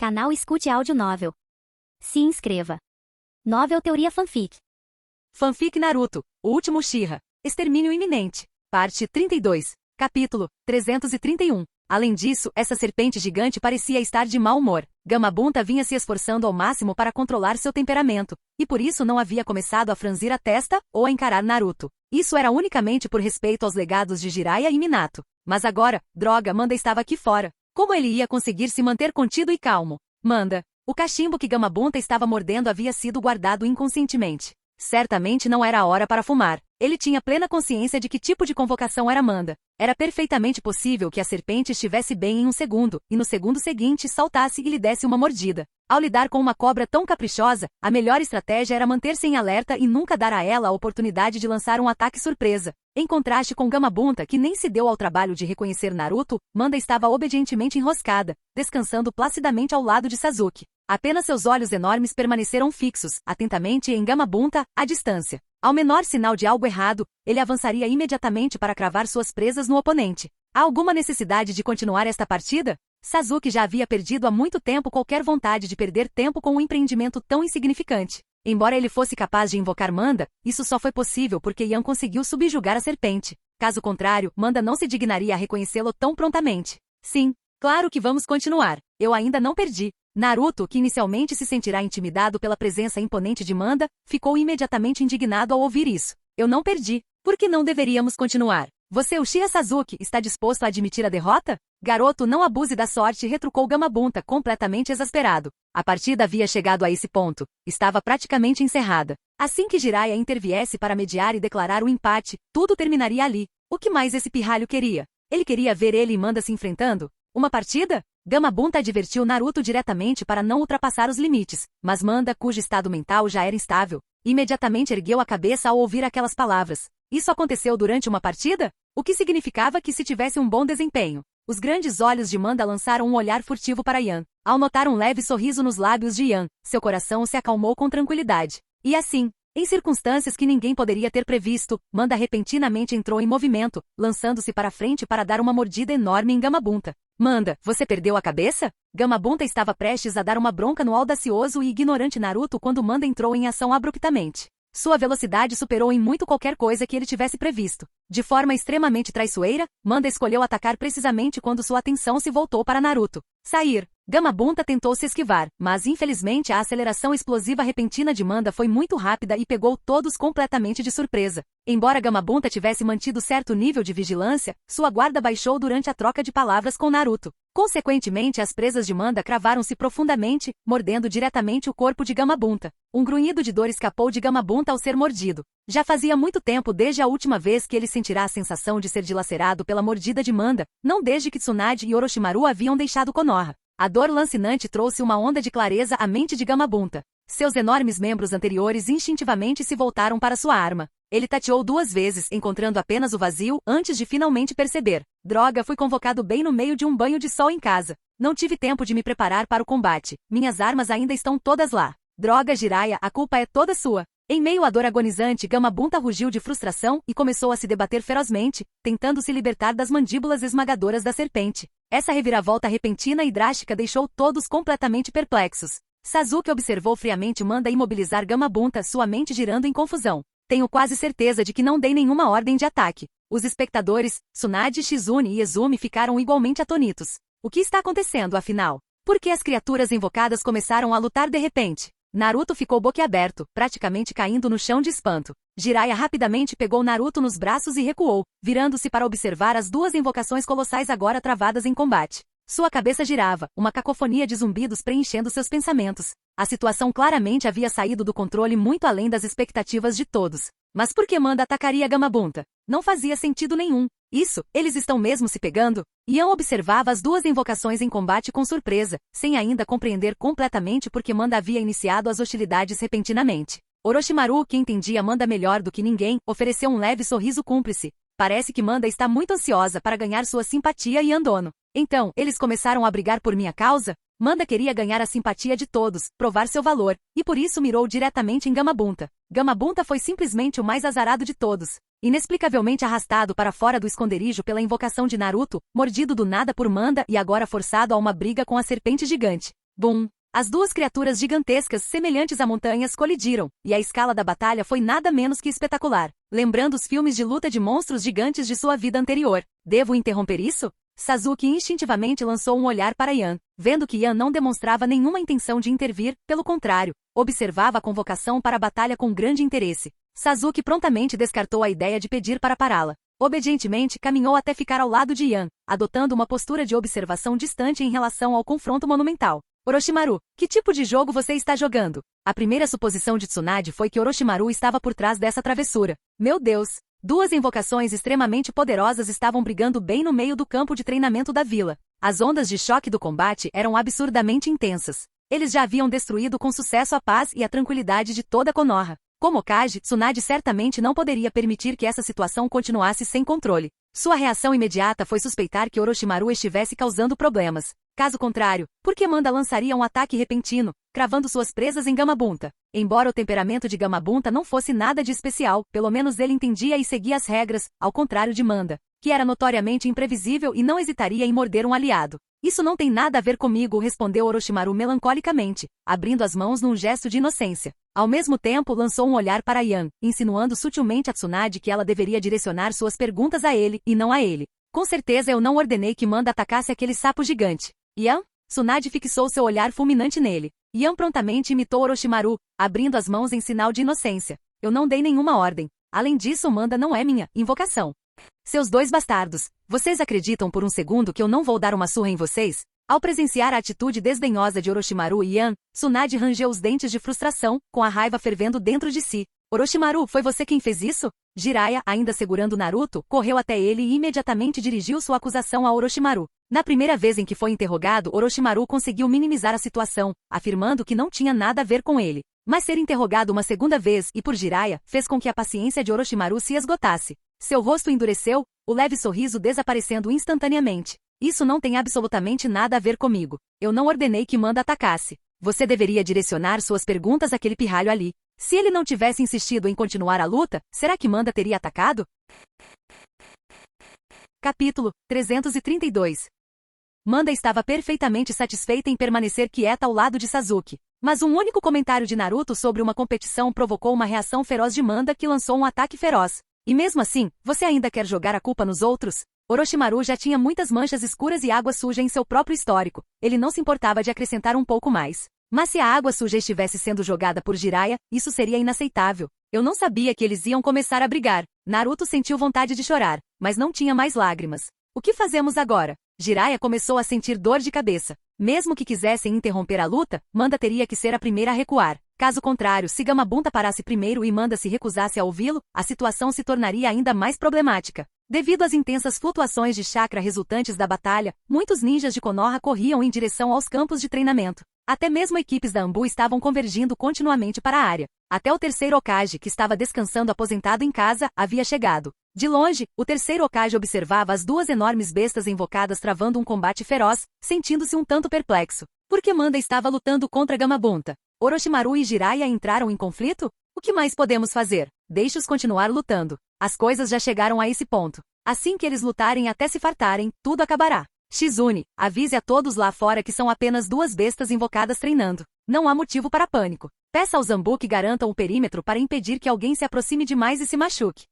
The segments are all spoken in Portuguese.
Canal Escute Áudio Novel. Se inscreva. Novel Teoria Fanfic. Fanfic Naruto, o último Uchiha. Extermínio iminente. Parte 32. Capítulo 331. Além disso, essa serpente gigante parecia estar de mau humor. Gamabunta vinha se esforçando ao máximo para controlar seu temperamento, e por isso não havia começado a franzir a testa ou a encarar Naruto. Isso era unicamente por respeito aos legados de Jiraiya e Minato. Mas agora, droga, Manda estava aqui fora. Como ele ia conseguir se manter contido e calmo? Manda. O cachimbo que Gamabunta estava mordendo havia sido guardado inconscientemente. Certamente não era a hora para fumar. Ele tinha plena consciência de que tipo de convocação era Manda. Era perfeitamente possível que a serpente estivesse bem em um segundo, e no segundo seguinte saltasse e lhe desse uma mordida. Ao lidar com uma cobra tão caprichosa, a melhor estratégia era manter-se em alerta e nunca dar a ela a oportunidade de lançar um ataque surpresa. Em contraste com Gamabunta, que nem se deu ao trabalho de reconhecer Naruto, Manda estava obedientemente enroscada, descansando placidamente ao lado de Sasuke. Apenas seus olhos enormes permaneceram fixos, atentamente em Gamabunta, à distância. Ao menor sinal de algo errado, ele avançaria imediatamente para cravar suas presas no oponente. Há alguma necessidade de continuar esta partida? Sasuke já havia perdido há muito tempo qualquer vontade de perder tempo com um empreendimento tão insignificante. Embora ele fosse capaz de invocar Manda, isso só foi possível porque Yan conseguiu subjugar a serpente. Caso contrário, Manda não se dignaria a reconhecê-lo tão prontamente. Sim, claro que vamos continuar. Eu ainda não perdi. Naruto, que inicialmente se sentirá intimidado pela presença imponente de Manda, ficou imediatamente indignado ao ouvir isso. Eu não perdi. Por que não deveríamos continuar? Você, Uchiha Sasuke, está disposto a admitir a derrota? Garoto, não abuse da sorte, retrucou Gamabunta, completamente exasperado. A partida havia chegado a esse ponto. Estava praticamente encerrada. Assim que Jiraiya interviesse para mediar e declarar o empate, tudo terminaria ali. O que mais esse pirralho queria? Ele queria ver ele e Manda se enfrentando? Uma partida? Gamabunta advertiu Naruto diretamente para não ultrapassar os limites, mas Manda, cujo estado mental já era instável, imediatamente ergueu a cabeça ao ouvir aquelas palavras. Isso aconteceu durante uma partida? O que significava que se tivesse um bom desempenho. Os grandes olhos de Manda lançaram um olhar furtivo para Yan. Ao notar um leve sorriso nos lábios de Yan, seu coração se acalmou com tranquilidade. E assim, em circunstâncias que ninguém poderia ter previsto, Manda repentinamente entrou em movimento, lançando-se para frente para dar uma mordida enorme em Gamabunta. Manda, você perdeu a cabeça? Gamabunta estava prestes a dar uma bronca no audacioso e ignorante Naruto quando Manda entrou em ação abruptamente. Sua velocidade superou em muito qualquer coisa que ele tivesse previsto. De forma extremamente traiçoeira, Manda escolheu atacar precisamente quando sua atenção se voltou para Naruto. Sair. Gamabunta tentou se esquivar, mas infelizmente a aceleração explosiva repentina de Manda foi muito rápida e pegou todos completamente de surpresa. Embora Gamabunta tivesse mantido certo nível de vigilância, sua guarda baixou durante a troca de palavras com Naruto. Consequentemente, as presas de Manda cravaram-se profundamente, mordendo diretamente o corpo de Gamabunta. Um grunhido de dor escapou de Gamabunta ao ser mordido. Já fazia muito tempo desde a última vez que ele sentirá a sensação de ser dilacerado pela mordida de Manda, não desde que Tsunade e Orochimaru haviam deixado Konoha. A dor lancinante trouxe uma onda de clareza à mente de Gamabunta. Seus enormes membros anteriores instintivamente se voltaram para sua arma. Ele tateou 2 vezes, encontrando apenas o vazio, antes de finalmente perceber. Droga, fui convocado bem no meio de um banho de sol em casa. Não tive tempo de me preparar para o combate. Minhas armas ainda estão todas lá. Droga, Jiraiya, a culpa é toda sua. Em meio à dor agonizante, Gamabunta rugiu de frustração e começou a se debater ferozmente, tentando se libertar das mandíbulas esmagadoras da serpente. Essa reviravolta repentina e drástica deixou todos completamente perplexos. Sasuke observou friamente Manda imobilizar Gamabunta, sua mente girando em confusão. Tenho quase certeza de que não dei nenhuma ordem de ataque. Os espectadores, Tsunade, Shizune e Izumi ficaram igualmente atônitos. O que está acontecendo, afinal? Por que as criaturas invocadas começaram a lutar de repente? Naruto ficou boquiaberto, praticamente caindo no chão de espanto. Jiraiya rapidamente pegou Naruto nos braços e recuou, virando-se para observar as 2 invocações colossais agora travadas em combate. Sua cabeça girava, uma cacofonia de zumbidos preenchendo seus pensamentos. A situação claramente havia saído do controle muito além das expectativas de todos. Mas por que Manda atacaria Gamabunta? Não fazia sentido nenhum. Isso, eles estão mesmo se pegando? Yan observava as 2 invocações em combate com surpresa, sem ainda compreender completamente por que Manda havia iniciado as hostilidades repentinamente. Orochimaru, que entendia Manda melhor do que ninguém, ofereceu um leve sorriso cúmplice. Parece que Manda está muito ansiosa para ganhar sua simpatia e abandono. Então, eles começaram a brigar por minha causa? Manda queria ganhar a simpatia de todos, provar seu valor, e por isso mirou diretamente em Gamabunta. Gamabunta foi simplesmente o mais azarado de todos. Inexplicavelmente arrastado para fora do esconderijo pela invocação de Naruto, mordido do nada por Manda e agora forçado a uma briga com a serpente gigante. Bum! As duas criaturas gigantescas semelhantes a montanhas colidiram, e a escala da batalha foi nada menos que espetacular, lembrando os filmes de luta de monstros gigantes de sua vida anterior. Devo interromper isso? Sasuke instintivamente lançou um olhar para Yan, vendo que Yan não demonstrava nenhuma intenção de intervir, pelo contrário, observava a convocação para a batalha com grande interesse. Sasuke prontamente descartou a ideia de pedir para pará-la. Obedientemente caminhou até ficar ao lado de Yan, adotando uma postura de observação distante em relação ao confronto monumental. Orochimaru, que tipo de jogo você está jogando? A primeira suposição de Tsunade foi que Orochimaru estava por trás dessa travessura. Meu Deus! Duas invocações extremamente poderosas estavam brigando bem no meio do campo de treinamento da vila. As ondas de choque do combate eram absurdamente intensas. Eles já haviam destruído com sucesso a paz e a tranquilidade de toda Konoha. Como Hokage, Tsunade certamente não poderia permitir que essa situação continuasse sem controle. Sua reação imediata foi suspeitar que Orochimaru estivesse causando problemas. Caso contrário, por que Manda lançaria um ataque repentino, cravando suas presas em Gamabunta? Embora o temperamento de Gamabunta não fosse nada de especial, pelo menos ele entendia e seguia as regras, ao contrário de Manda, que era notoriamente imprevisível e não hesitaria em morder um aliado. Isso não tem nada a ver comigo, respondeu Orochimaru melancolicamente, abrindo as mãos num gesto de inocência. Ao mesmo tempo lançou um olhar para Yan, insinuando sutilmente a Tsunade que ela deveria direcionar suas perguntas a ele, e não a ele. Com certeza eu não ordenei que Manda atacasse aquele sapo gigante. Yan? Tsunade fixou seu olhar fulminante nele. Yan prontamente imitou Orochimaru, abrindo as mãos em sinal de inocência. Eu não dei nenhuma ordem. Além disso, Manda não é minha invocação. Seus dois bastardos, vocês acreditam por um segundo que eu não vou dar uma surra em vocês? Ao presenciar a atitude desdenhosa de Orochimaru e Yan, Tsunade rangeu os dentes de frustração, com a raiva fervendo dentro de si. Orochimaru, foi você quem fez isso? Jiraiya, ainda segurando Naruto, correu até ele e imediatamente dirigiu sua acusação a Orochimaru. Na primeira vez em que foi interrogado, Orochimaru conseguiu minimizar a situação, afirmando que não tinha nada a ver com ele. Mas ser interrogado uma segunda vez e por Jiraiya fez com que a paciência de Orochimaru se esgotasse. Seu rosto endureceu, o leve sorriso desaparecendo instantaneamente. Isso não tem absolutamente nada a ver comigo. Eu não ordenei que Manda atacasse. Você deveria direcionar suas perguntas àquele pirralho ali. Se ele não tivesse insistido em continuar a luta, será que Manda teria atacado? Capítulo 332. Manda estava perfeitamente satisfeita em permanecer quieta ao lado de Sasuke. Mas um único comentário de Naruto sobre uma competição provocou uma reação feroz de Manda que lançou um ataque feroz. E mesmo assim, você ainda quer jogar a culpa nos outros? Orochimaru já tinha muitas manchas escuras e água suja em seu próprio histórico. Ele não se importava de acrescentar um pouco mais. Mas se a água suja estivesse sendo jogada por Jiraiya, isso seria inaceitável. Eu não sabia que eles iam começar a brigar. Naruto sentiu vontade de chorar, mas não tinha mais lágrimas. O que fazemos agora? Jiraiya começou a sentir dor de cabeça. Mesmo que quisessem interromper a luta, Manda teria que ser a primeira a recuar. Caso contrário, se Gamabunta parasse primeiro e Manda se recusasse a ouvi-lo, a situação se tornaria ainda mais problemática. Devido às intensas flutuações de chakra resultantes da batalha, muitos ninjas de Konoha corriam em direção aos campos de treinamento. Até mesmo equipes da Anbu estavam convergindo continuamente para a área. Até o terceiro Hokage, que estava descansando aposentado em casa, havia chegado. De longe, o terceiro Hokage observava as duas enormes bestas invocadas travando um combate feroz, sentindo-se um tanto perplexo. Por que Manda estava lutando contra Gamabunta? Orochimaru e Jiraiya entraram em conflito? O que mais podemos fazer? Deixe-os continuar lutando. As coisas já chegaram a esse ponto. Assim que eles lutarem até se fartarem, tudo acabará. Shizune, avise a todos lá fora que são apenas duas bestas invocadas treinando. Não há motivo para pânico. Peça aos Zanbu que garantam o perímetro para impedir que alguém se aproxime demais e se machuque.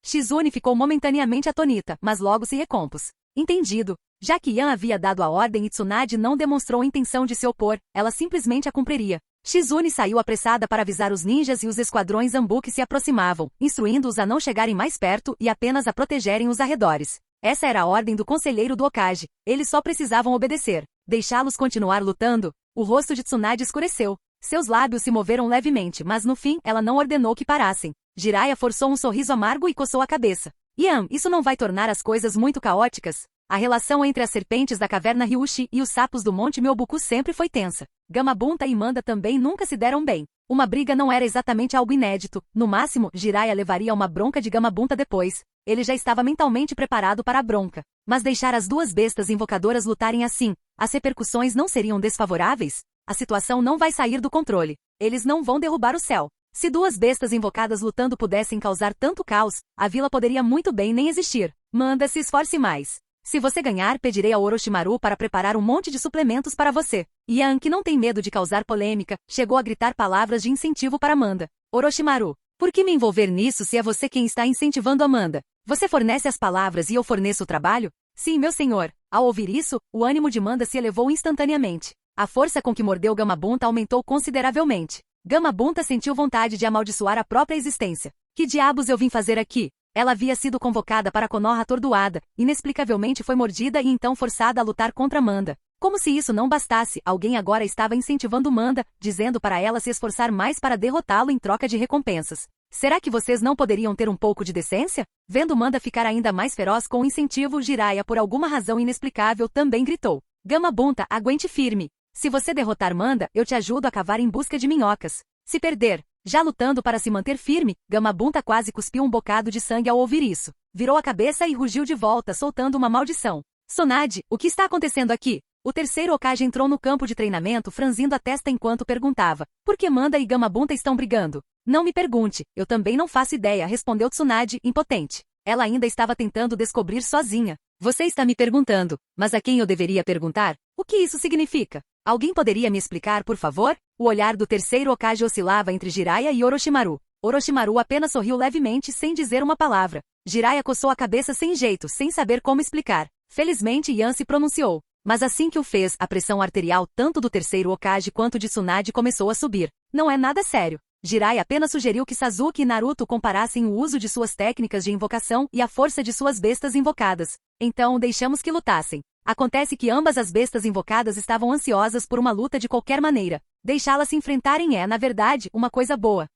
Shizune ficou momentaneamente atonita, mas logo se recompôs. Entendido. Já que Yan havia dado a ordem e Tsunade não demonstrou intenção de se opor, ela simplesmente a cumpriria. Shizune saiu apressada para avisar os ninjas e os esquadrões Zanbu que se aproximavam, instruindo-os a não chegarem mais perto e apenas a protegerem os arredores. Essa era a ordem do conselheiro do Hokage. Eles só precisavam obedecer. Deixá-los continuar lutando? O rosto de Tsunade escureceu. Seus lábios se moveram levemente, mas no fim ela não ordenou que parassem. Jiraiya forçou um sorriso amargo e coçou a cabeça. Yan, isso não vai tornar as coisas muito caóticas? A relação entre as serpentes da caverna Ryushi e os sapos do Monte Myoboku sempre foi tensa. Gamabunta e Manda também nunca se deram bem. Uma briga não era exatamente algo inédito. No máximo, Jiraiya levaria uma bronca de Gamabunta depois. Ele já estava mentalmente preparado para a bronca. Mas deixar as duas bestas invocadoras lutarem assim, as repercussões não seriam desfavoráveis? A situação não vai sair do controle. Eles não vão derrubar o céu. Se duas bestas invocadas lutando pudessem causar tanto caos, a vila poderia muito bem nem existir. Manda se esforce mais. Se você ganhar, pedirei ao Orochimaru para preparar um monte de suplementos para você. Yan, que não tem medo de causar polêmica, chegou a gritar palavras de incentivo para Amanda. Orochimaru, por que me envolver nisso se é você quem está incentivando Amanda? Você fornece as palavras e eu forneço o trabalho? Sim, meu senhor. Ao ouvir isso, o ânimo de Amanda se elevou instantaneamente. A força com que mordeu Gamabunta aumentou consideravelmente. Gamabunta sentiu vontade de amaldiçoar a própria existência. Que diabos eu vim fazer aqui? Ela havia sido convocada para Konoha atordoada, inexplicavelmente foi mordida e então forçada a lutar contra Amanda. Como se isso não bastasse, alguém agora estava incentivando Amanda, dizendo para ela se esforçar mais para derrotá-lo em troca de recompensas. Será que vocês não poderiam ter um pouco de decência? Vendo Amanda ficar ainda mais feroz com o incentivo, Jiraiya, por alguma razão inexplicável, também gritou. Gamabunta, aguente firme. Se você derrotar Amanda, eu te ajudo a cavar em busca de minhocas. Se perder, já lutando para se manter firme, Gamabunta quase cuspiu um bocado de sangue ao ouvir isso. Virou a cabeça e rugiu de volta, soltando uma maldição. Tsunade, o que está acontecendo aqui? O terceiro Hokage entrou no campo de treinamento, franzindo a testa enquanto perguntava. Por que Amanda e Gamabunta estão brigando? Não me pergunte, eu também não faço ideia, respondeu Tsunade, impotente. Ela ainda estava tentando descobrir sozinha. Você está me perguntando, mas a quem eu deveria perguntar? O que isso significa? Alguém poderia me explicar, por favor? O olhar do terceiro Hokage oscilava entre Jiraiya e Orochimaru. Orochimaru apenas sorriu levemente sem dizer uma palavra. Jiraiya coçou a cabeça sem jeito, sem saber como explicar. Felizmente Yan se pronunciou. Mas assim que o fez, a pressão arterial tanto do terceiro Hokage quanto de Tsunade começou a subir. Não é nada sério. Jiraiya apenas sugeriu que Sasuke e Naruto comparassem o uso de suas técnicas de invocação e a força de suas bestas invocadas. Então, deixamos que lutassem. Acontece que ambas as bestas invocadas estavam ansiosas por uma luta de qualquer maneira. Deixá-las se enfrentarem é, na verdade, uma coisa boa.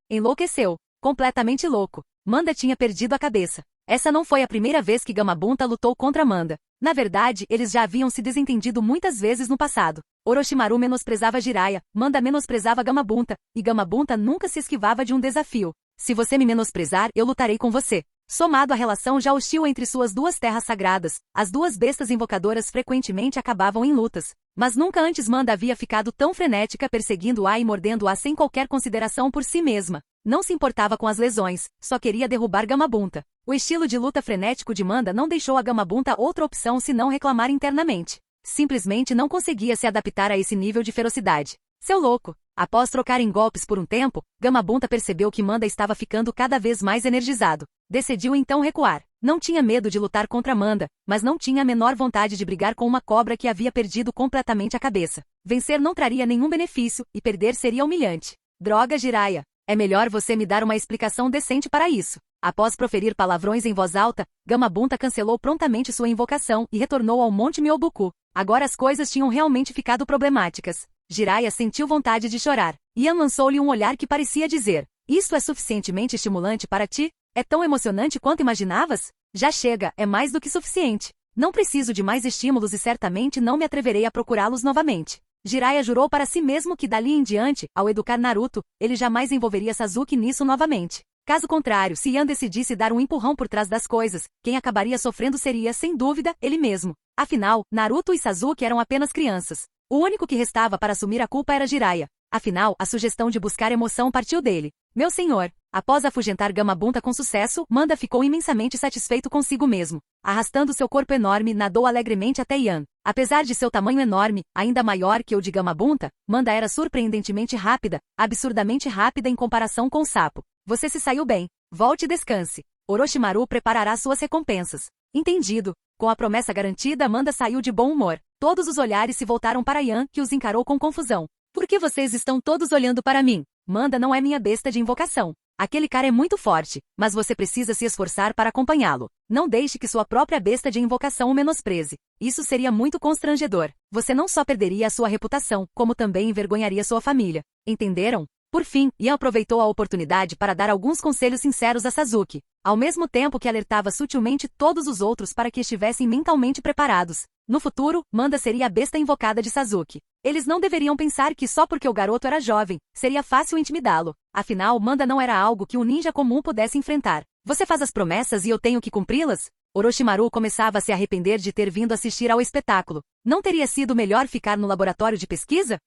Enlouqueceu. Completamente louco. Manda tinha perdido a cabeça. Essa não foi a primeira vez que Gamabunta lutou contra Manda. Na verdade, eles já haviam se desentendido muitas vezes no passado. Orochimaru menosprezava Jiraiya, Manda menosprezava Gamabunta, e Gamabunta nunca se esquivava de um desafio. Se você me menosprezar, eu lutarei com você. Somado à relação já hostil entre suas duas terras sagradas, as duas bestas invocadoras frequentemente acabavam em lutas. Mas nunca antes Manda havia ficado tão frenética perseguindo-a e mordendo-a sem qualquer consideração por si mesma. Não se importava com as lesões, só queria derrubar Gamabunta. O estilo de luta frenético de Manda não deixou a Gamabunta outra opção senão reclamar internamente. Simplesmente não conseguia se adaptar a esse nível de ferocidade. Seu louco! Após trocarem golpes por um tempo, Gamabunta percebeu que Manda estava ficando cada vez mais energizado. Decidiu então recuar. Não tinha medo de lutar contra Manda, mas não tinha a menor vontade de brigar com uma cobra que havia perdido completamente a cabeça. Vencer não traria nenhum benefício, e perder seria humilhante. Droga, Jiraiya! É melhor você me dar uma explicação decente para isso. Após proferir palavrões em voz alta, Gamabunta cancelou prontamente sua invocação e retornou ao Monte Myoboku. Agora as coisas tinham realmente ficado problemáticas. Jiraiya sentiu vontade de chorar. Yan lançou-lhe um olhar que parecia dizer: isto é suficientemente estimulante para ti? É tão emocionante quanto imaginavas? Já chega, é mais do que suficiente. Não preciso de mais estímulos e certamente não me atreverei a procurá-los novamente. Jiraiya jurou para si mesmo que dali em diante, ao educar Naruto, ele jamais envolveria Sasuke nisso novamente. Caso contrário, se Yan decidisse dar um empurrão por trás das coisas, quem acabaria sofrendo seria, sem dúvida, ele mesmo. Afinal, Naruto e Sasuke eram apenas crianças. O único que restava para assumir a culpa era Jiraiya. Afinal, a sugestão de buscar emoção partiu dele. Meu senhor! Após afugentar Gamabunta com sucesso, Manda ficou imensamente satisfeito consigo mesmo. Arrastando seu corpo enorme, nadou alegremente até Yan. Apesar de seu tamanho enorme, ainda maior que o de Gamabunta, Manda era surpreendentemente rápida, absurdamente rápida em comparação com o sapo. Você se saiu bem. Volte e descanse. Orochimaru preparará suas recompensas. Entendido. Com a promessa garantida, Manda saiu de bom humor. Todos os olhares se voltaram para Yan, que os encarou com confusão. Por que vocês estão todos olhando para mim? Manda não é minha besta de invocação. Aquele cara é muito forte, mas você precisa se esforçar para acompanhá-lo. Não deixe que sua própria besta de invocação o menospreze. Isso seria muito constrangedor. Você não só perderia a sua reputação, como também envergonharia sua família. Entenderam? Por fim, Yan aproveitou a oportunidade para dar alguns conselhos sinceros a Sasuke, ao mesmo tempo que alertava sutilmente todos os outros para que estivessem mentalmente preparados. No futuro, Manda seria a besta invocada de Sasuke. Eles não deveriam pensar que só porque o garoto era jovem, seria fácil intimidá-lo. Afinal, Manda não era algo que um ninja comum pudesse enfrentar. Você faz as promessas e eu tenho que cumpri-las? Orochimaru começava a se arrepender de ter vindo assistir ao espetáculo. Não teria sido melhor ficar no laboratório de pesquisa?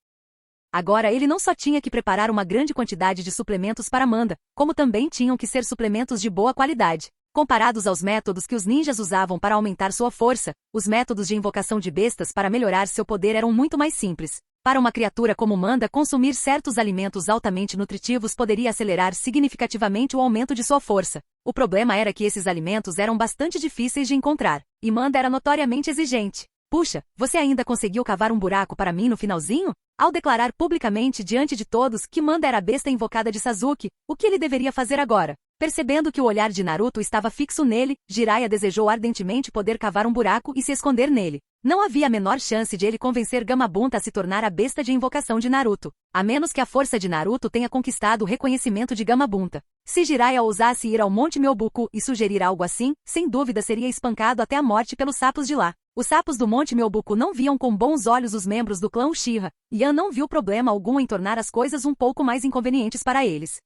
Agora ele não só tinha que preparar uma grande quantidade de suplementos para Manda, como também tinham que ser suplementos de boa qualidade. Comparados aos métodos que os ninjas usavam para aumentar sua força, os métodos de invocação de bestas para melhorar seu poder eram muito mais simples. Para uma criatura como Manda, consumir certos alimentos altamente nutritivos poderia acelerar significativamente o aumento de sua força. O problema era que esses alimentos eram bastante difíceis de encontrar, e Manda era notoriamente exigente. Puxa, você ainda conseguiu cavar um buraco para mim no finalzinho? Ao declarar publicamente diante de todos que Manda era a besta invocada de Sasuke, o que ele deveria fazer agora? Percebendo que o olhar de Naruto estava fixo nele, Jiraiya desejou ardentemente poder cavar um buraco e se esconder nele. Não havia a menor chance de ele convencer Gamabunta a se tornar a besta de invocação de Naruto, a menos que a força de Naruto tenha conquistado o reconhecimento de Gamabunta. Se Jiraiya ousasse ir ao Monte Myoboku e sugerir algo assim, sem dúvida seria espancado até a morte pelos sapos de lá. Os sapos do Monte Myoboku não viam com bons olhos os membros do clã Uchiha, e Yan não viu problema algum em tornar as coisas um pouco mais inconvenientes para eles.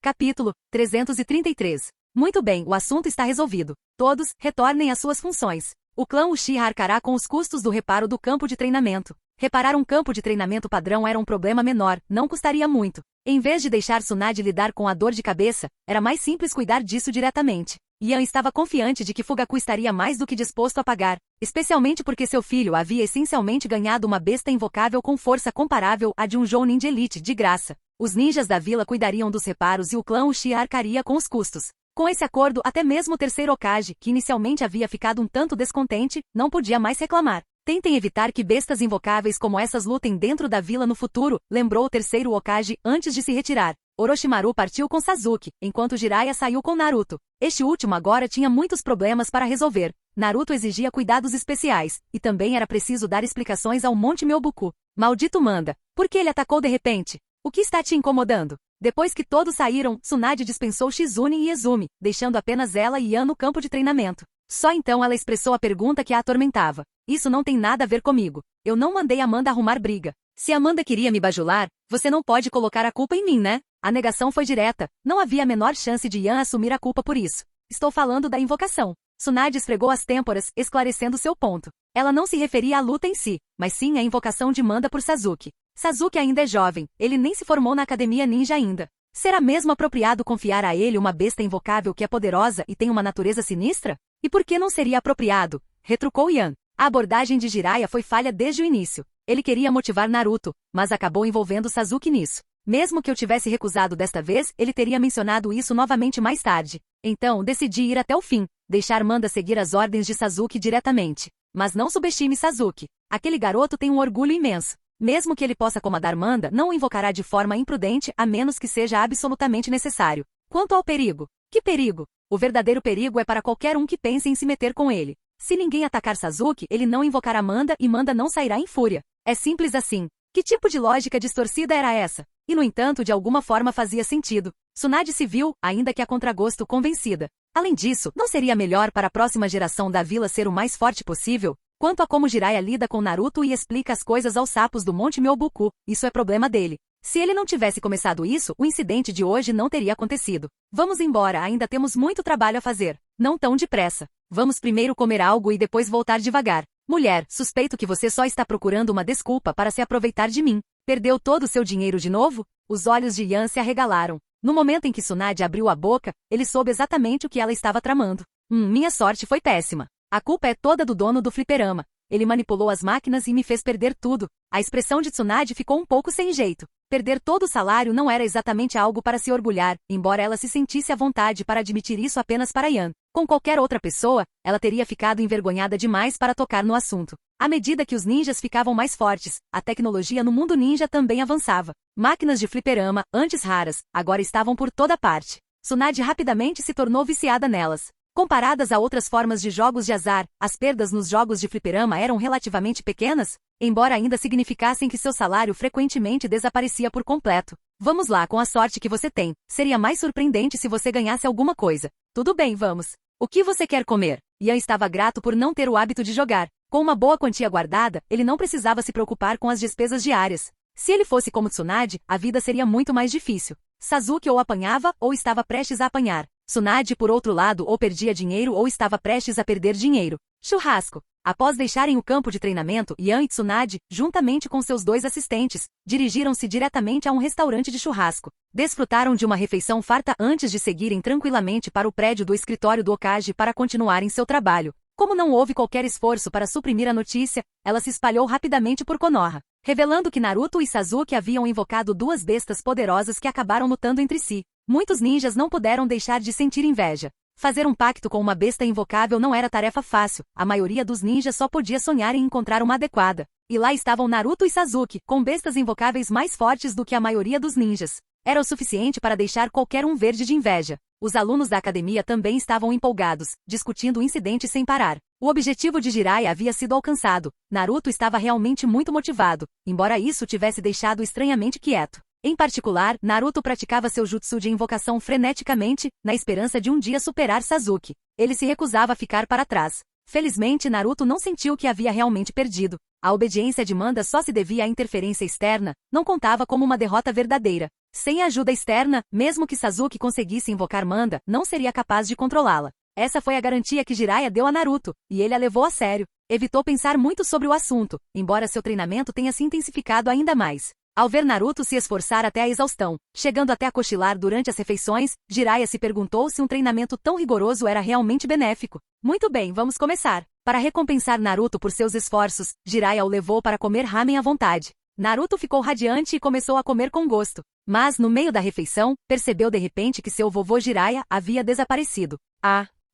Capítulo 333. Muito bem, o assunto está resolvido. Todos, retornem às suas funções. O clã Uchiha arcará com os custos do reparo do campo de treinamento. Reparar um campo de treinamento padrão era um problema menor, não custaria muito. Em vez de deixar Tsunade lidar com a dor de cabeça, era mais simples cuidar disso diretamente. Yan estava confiante de que Fugaku estaria mais do que disposto a pagar, especialmente porque seu filho havia essencialmente ganhado uma besta invocável com força comparável à de um Jounin de elite de graça. Os ninjas da vila cuidariam dos reparos e o clã Uchiha arcaria com os custos. Com esse acordo, até mesmo o terceiro Hokage, que inicialmente havia ficado um tanto descontente, não podia mais reclamar. Tentem evitar que bestas invocáveis como essas lutem dentro da vila no futuro, lembrou o terceiro Hokage antes de se retirar. Orochimaru partiu com Sasuke, enquanto Jiraiya saiu com Naruto. Este último agora tinha muitos problemas para resolver. Naruto exigia cuidados especiais, e também era preciso dar explicações ao Monte Myoboku. Maldito Manda! Por que ele atacou de repente? O que está te incomodando? Depois que todos saíram, Tsunade dispensou Shizune e Izumi, deixando apenas ela e Yan no campo de treinamento. Só então ela expressou a pergunta que a atormentava. Isso não tem nada a ver comigo. Eu não mandei Amanda arrumar briga. Se Amanda queria me bajular, você não pode colocar a culpa em mim, né? A negação foi direta. Não havia a menor chance de Yan assumir a culpa por isso. Estou falando da invocação. Tsunade esfregou as têmporas, esclarecendo seu ponto. Ela não se referia à luta em si, mas sim à invocação de Manda por Sasuke. Sasuke ainda é jovem, ele nem se formou na academia ninja ainda. Será mesmo apropriado confiar a ele uma besta invocável que é poderosa e tem uma natureza sinistra? E por que não seria apropriado? Retrucou Yan. A abordagem de Jiraiya foi falha desde o início. Ele queria motivar Naruto, mas acabou envolvendo Sasuke nisso. Mesmo que eu tivesse recusado desta vez, ele teria mencionado isso novamente mais tarde. Então, decidi ir até o fim, deixar Manda seguir as ordens de Sasuke diretamente. Mas não subestime Sasuke. Aquele garoto tem um orgulho imenso. Mesmo que ele possa comandar Manda, não o invocará de forma imprudente a menos que seja absolutamente necessário. Quanto ao perigo. Que perigo? O verdadeiro perigo é para qualquer um que pense em se meter com ele. Se ninguém atacar Sasuke, ele não invocará Manda e Manda não sairá em fúria. É simples assim. Que tipo de lógica distorcida era essa? E no entanto de alguma forma fazia sentido. Tsunade se viu, ainda que a contragosto, convencida. Além disso, não seria melhor para a próxima geração da vila ser o mais forte possível? Quanto a como Jiraiya lida com Naruto e explica as coisas aos sapos do Monte Myoboku, isso é problema dele. Se ele não tivesse começado isso, o incidente de hoje não teria acontecido. Vamos embora, ainda temos muito trabalho a fazer. Não tão depressa. Vamos primeiro comer algo e depois voltar devagar. Mulher, suspeito que você só está procurando uma desculpa para se aproveitar de mim. Perdeu todo o seu dinheiro de novo? Os olhos de Yan se arregalaram. No momento em que Tsunade abriu a boca, ele soube exatamente o que ela estava tramando. Minha sorte foi péssima. A culpa é toda do dono do fliperama. Ele manipulou as máquinas e me fez perder tudo. A expressão de Tsunade ficou um pouco sem jeito. Perder todo o salário não era exatamente algo para se orgulhar, embora ela se sentisse à vontade para admitir isso apenas para Yan. Com qualquer outra pessoa, ela teria ficado envergonhada demais para tocar no assunto. À medida que os ninjas ficavam mais fortes, a tecnologia no mundo ninja também avançava. Máquinas de fliperama, antes raras, agora estavam por toda parte. Tsunade rapidamente se tornou viciada nelas. Comparadas a outras formas de jogos de azar, as perdas nos jogos de fliperama eram relativamente pequenas, embora ainda significassem que seu salário frequentemente desaparecia por completo. Vamos lá com a sorte que você tem. Seria mais surpreendente se você ganhasse alguma coisa. Tudo bem, vamos. O que você quer comer? Yan estava grato por não ter o hábito de jogar. Com uma boa quantia guardada, ele não precisava se preocupar com as despesas diárias. Se ele fosse como Tsunade, a vida seria muito mais difícil. Sasuke ou apanhava ou estava prestes a apanhar. Tsunade, por outro lado, ou perdia dinheiro ou estava prestes a perder dinheiro. Churrasco. Após deixarem o campo de treinamento, Yan e Tsunade, juntamente com seus 2 assistentes, dirigiram-se diretamente a um restaurante de churrasco. Desfrutaram de uma refeição farta antes de seguirem tranquilamente para o prédio do escritório do Hokage para continuarem seu trabalho. Como não houve qualquer esforço para suprimir a notícia, ela se espalhou rapidamente por Konoha, revelando que Naruto e Sasuke haviam invocado 2 bestas poderosas que acabaram lutando entre si. Muitos ninjas não puderam deixar de sentir inveja. Fazer um pacto com uma besta invocável não era tarefa fácil, a maioria dos ninjas só podia sonhar em encontrar uma adequada. E lá estavam Naruto e Sasuke, com bestas invocáveis mais fortes do que a maioria dos ninjas. Era o suficiente para deixar qualquer um verde de inveja. Os alunos da academia também estavam empolgados, discutindo o incidente sem parar. O objetivo de Jiraiya havia sido alcançado. Naruto estava realmente muito motivado, embora isso tivesse deixado estranhamente quieto. Em particular, Naruto praticava seu jutsu de invocação freneticamente, na esperança de um dia superar Sasuke. Ele se recusava a ficar para trás. Felizmente, Naruto não sentiu que havia realmente perdido. A obediência de Manda só se devia à interferência externa, não contava como uma derrota verdadeira. Sem a ajuda externa, mesmo que Sasuke conseguisse invocar Manda, não seria capaz de controlá-la. Essa foi a garantia que Jiraiya deu a Naruto, e ele a levou a sério. Evitou pensar muito sobre o assunto, embora seu treinamento tenha se intensificado ainda mais. Ao ver Naruto se esforçar até a exaustão, chegando até a cochilar durante as refeições, Jiraiya se perguntou se um treinamento tão rigoroso era realmente benéfico. Muito bem, vamos começar. Para recompensar Naruto por seus esforços, Jiraiya o levou para comer ramen à vontade. Naruto ficou radiante e começou a comer com gosto. Mas, no meio da refeição, percebeu de repente que seu vovô Jiraiya havia desaparecido.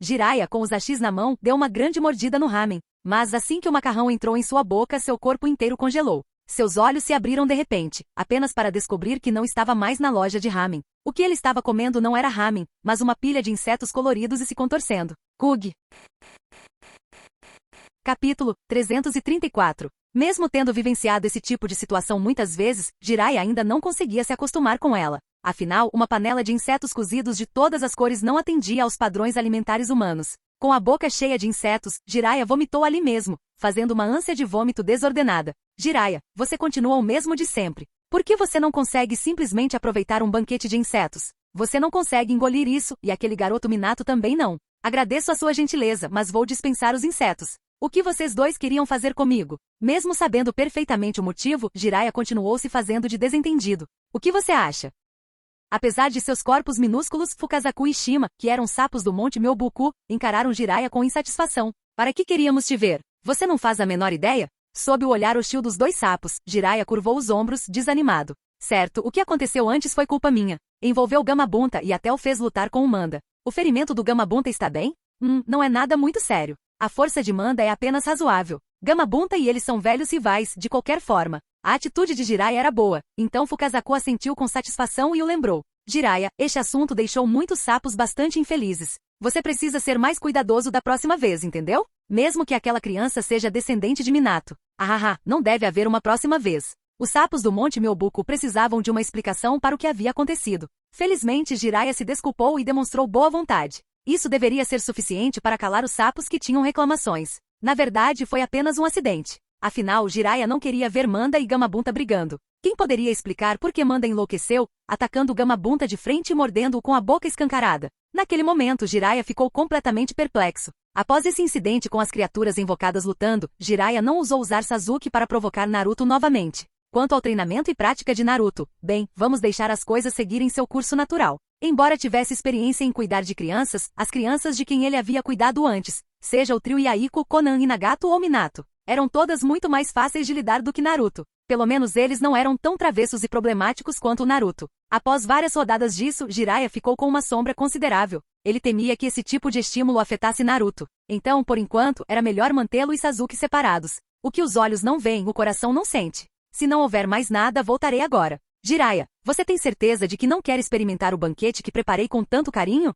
Jiraiya, com os hashis na mão, deu uma grande mordida no ramen. Mas assim que o macarrão entrou em sua boca, seu corpo inteiro congelou. Seus olhos se abriram de repente, apenas para descobrir que não estava mais na loja de ramen. O que ele estava comendo não era ramen, mas uma pilha de insetos coloridos e se contorcendo. Kugi. Capítulo 334. Mesmo tendo vivenciado esse tipo de situação muitas vezes, Jiraiya ainda não conseguia se acostumar com ela. Afinal, uma panela de insetos cozidos de todas as cores não atendia aos padrões alimentares humanos. Com a boca cheia de insetos, Jiraiya vomitou ali mesmo, fazendo uma ânsia de vômito desordenada. Jiraiya, você continua o mesmo de sempre. Por que você não consegue simplesmente aproveitar um banquete de insetos? Você não consegue engolir isso, e aquele garoto Minato também não. Agradeço a sua gentileza, mas vou dispensar os insetos. O que vocês 2 queriam fazer comigo? Mesmo sabendo perfeitamente o motivo, Jiraiya continuou se fazendo de desentendido. O que você acha? Apesar de seus corpos minúsculos, Fukazaku e Shima, que eram sapos do Monte Myobuku, encararam Jiraiya com insatisfação. Para que queríamos te ver? Você não faz a menor ideia? Sob o olhar hostil dos 2 sapos, Jiraiya curvou os ombros, desanimado. Certo, o que aconteceu antes foi culpa minha. Envolveu Gamabunta e até o fez lutar com o Manda. O ferimento do Gamabunta está bem? Não é nada muito sério. A força de Manda é apenas razoável. Gamabunta e ele são velhos rivais, de qualquer forma. A atitude de Jiraiya era boa, então Fukazaku assentiu com satisfação e o lembrou. Jiraiya, este assunto deixou muitos sapos bastante infelizes. Você precisa ser mais cuidadoso da próxima vez, entendeu? Mesmo que aquela criança seja descendente de Minato. Não deve haver uma próxima vez. Os sapos do Monte Myobuku precisavam de uma explicação para o que havia acontecido. Felizmente, Jiraiya se desculpou e demonstrou boa vontade. Isso deveria ser suficiente para calar os sapos que tinham reclamações. Na verdade, foi apenas um acidente. Afinal, Jiraiya não queria ver Manda e Gamabunta brigando. Quem poderia explicar por que Manda enlouqueceu, atacando Gamabunta de frente e mordendo-o com a boca escancarada? Naquele momento, Jiraiya ficou completamente perplexo. Após esse incidente com as criaturas invocadas lutando, Jiraiya não ousou usar Sasuke para provocar Naruto novamente. Quanto ao treinamento e prática de Naruto, bem, vamos deixar as coisas seguirem seu curso natural. Embora tivesse experiência em cuidar de crianças, as crianças de quem ele havia cuidado antes, seja o trio Yaiko, Konan e Nagato ou Minato, eram todas muito mais fáceis de lidar do que Naruto. Pelo menos eles não eram tão travessos e problemáticos quanto o Naruto. Após várias rodadas disso, Jiraiya ficou com uma sombra considerável. Ele temia que esse tipo de estímulo afetasse Naruto. Então, por enquanto, era melhor mantê-lo e Sasuke separados. O que os olhos não veem, o coração não sente. Se não houver mais nada, voltarei agora. Jiraiya, você tem certeza de que não quer experimentar o banquete que preparei com tanto carinho?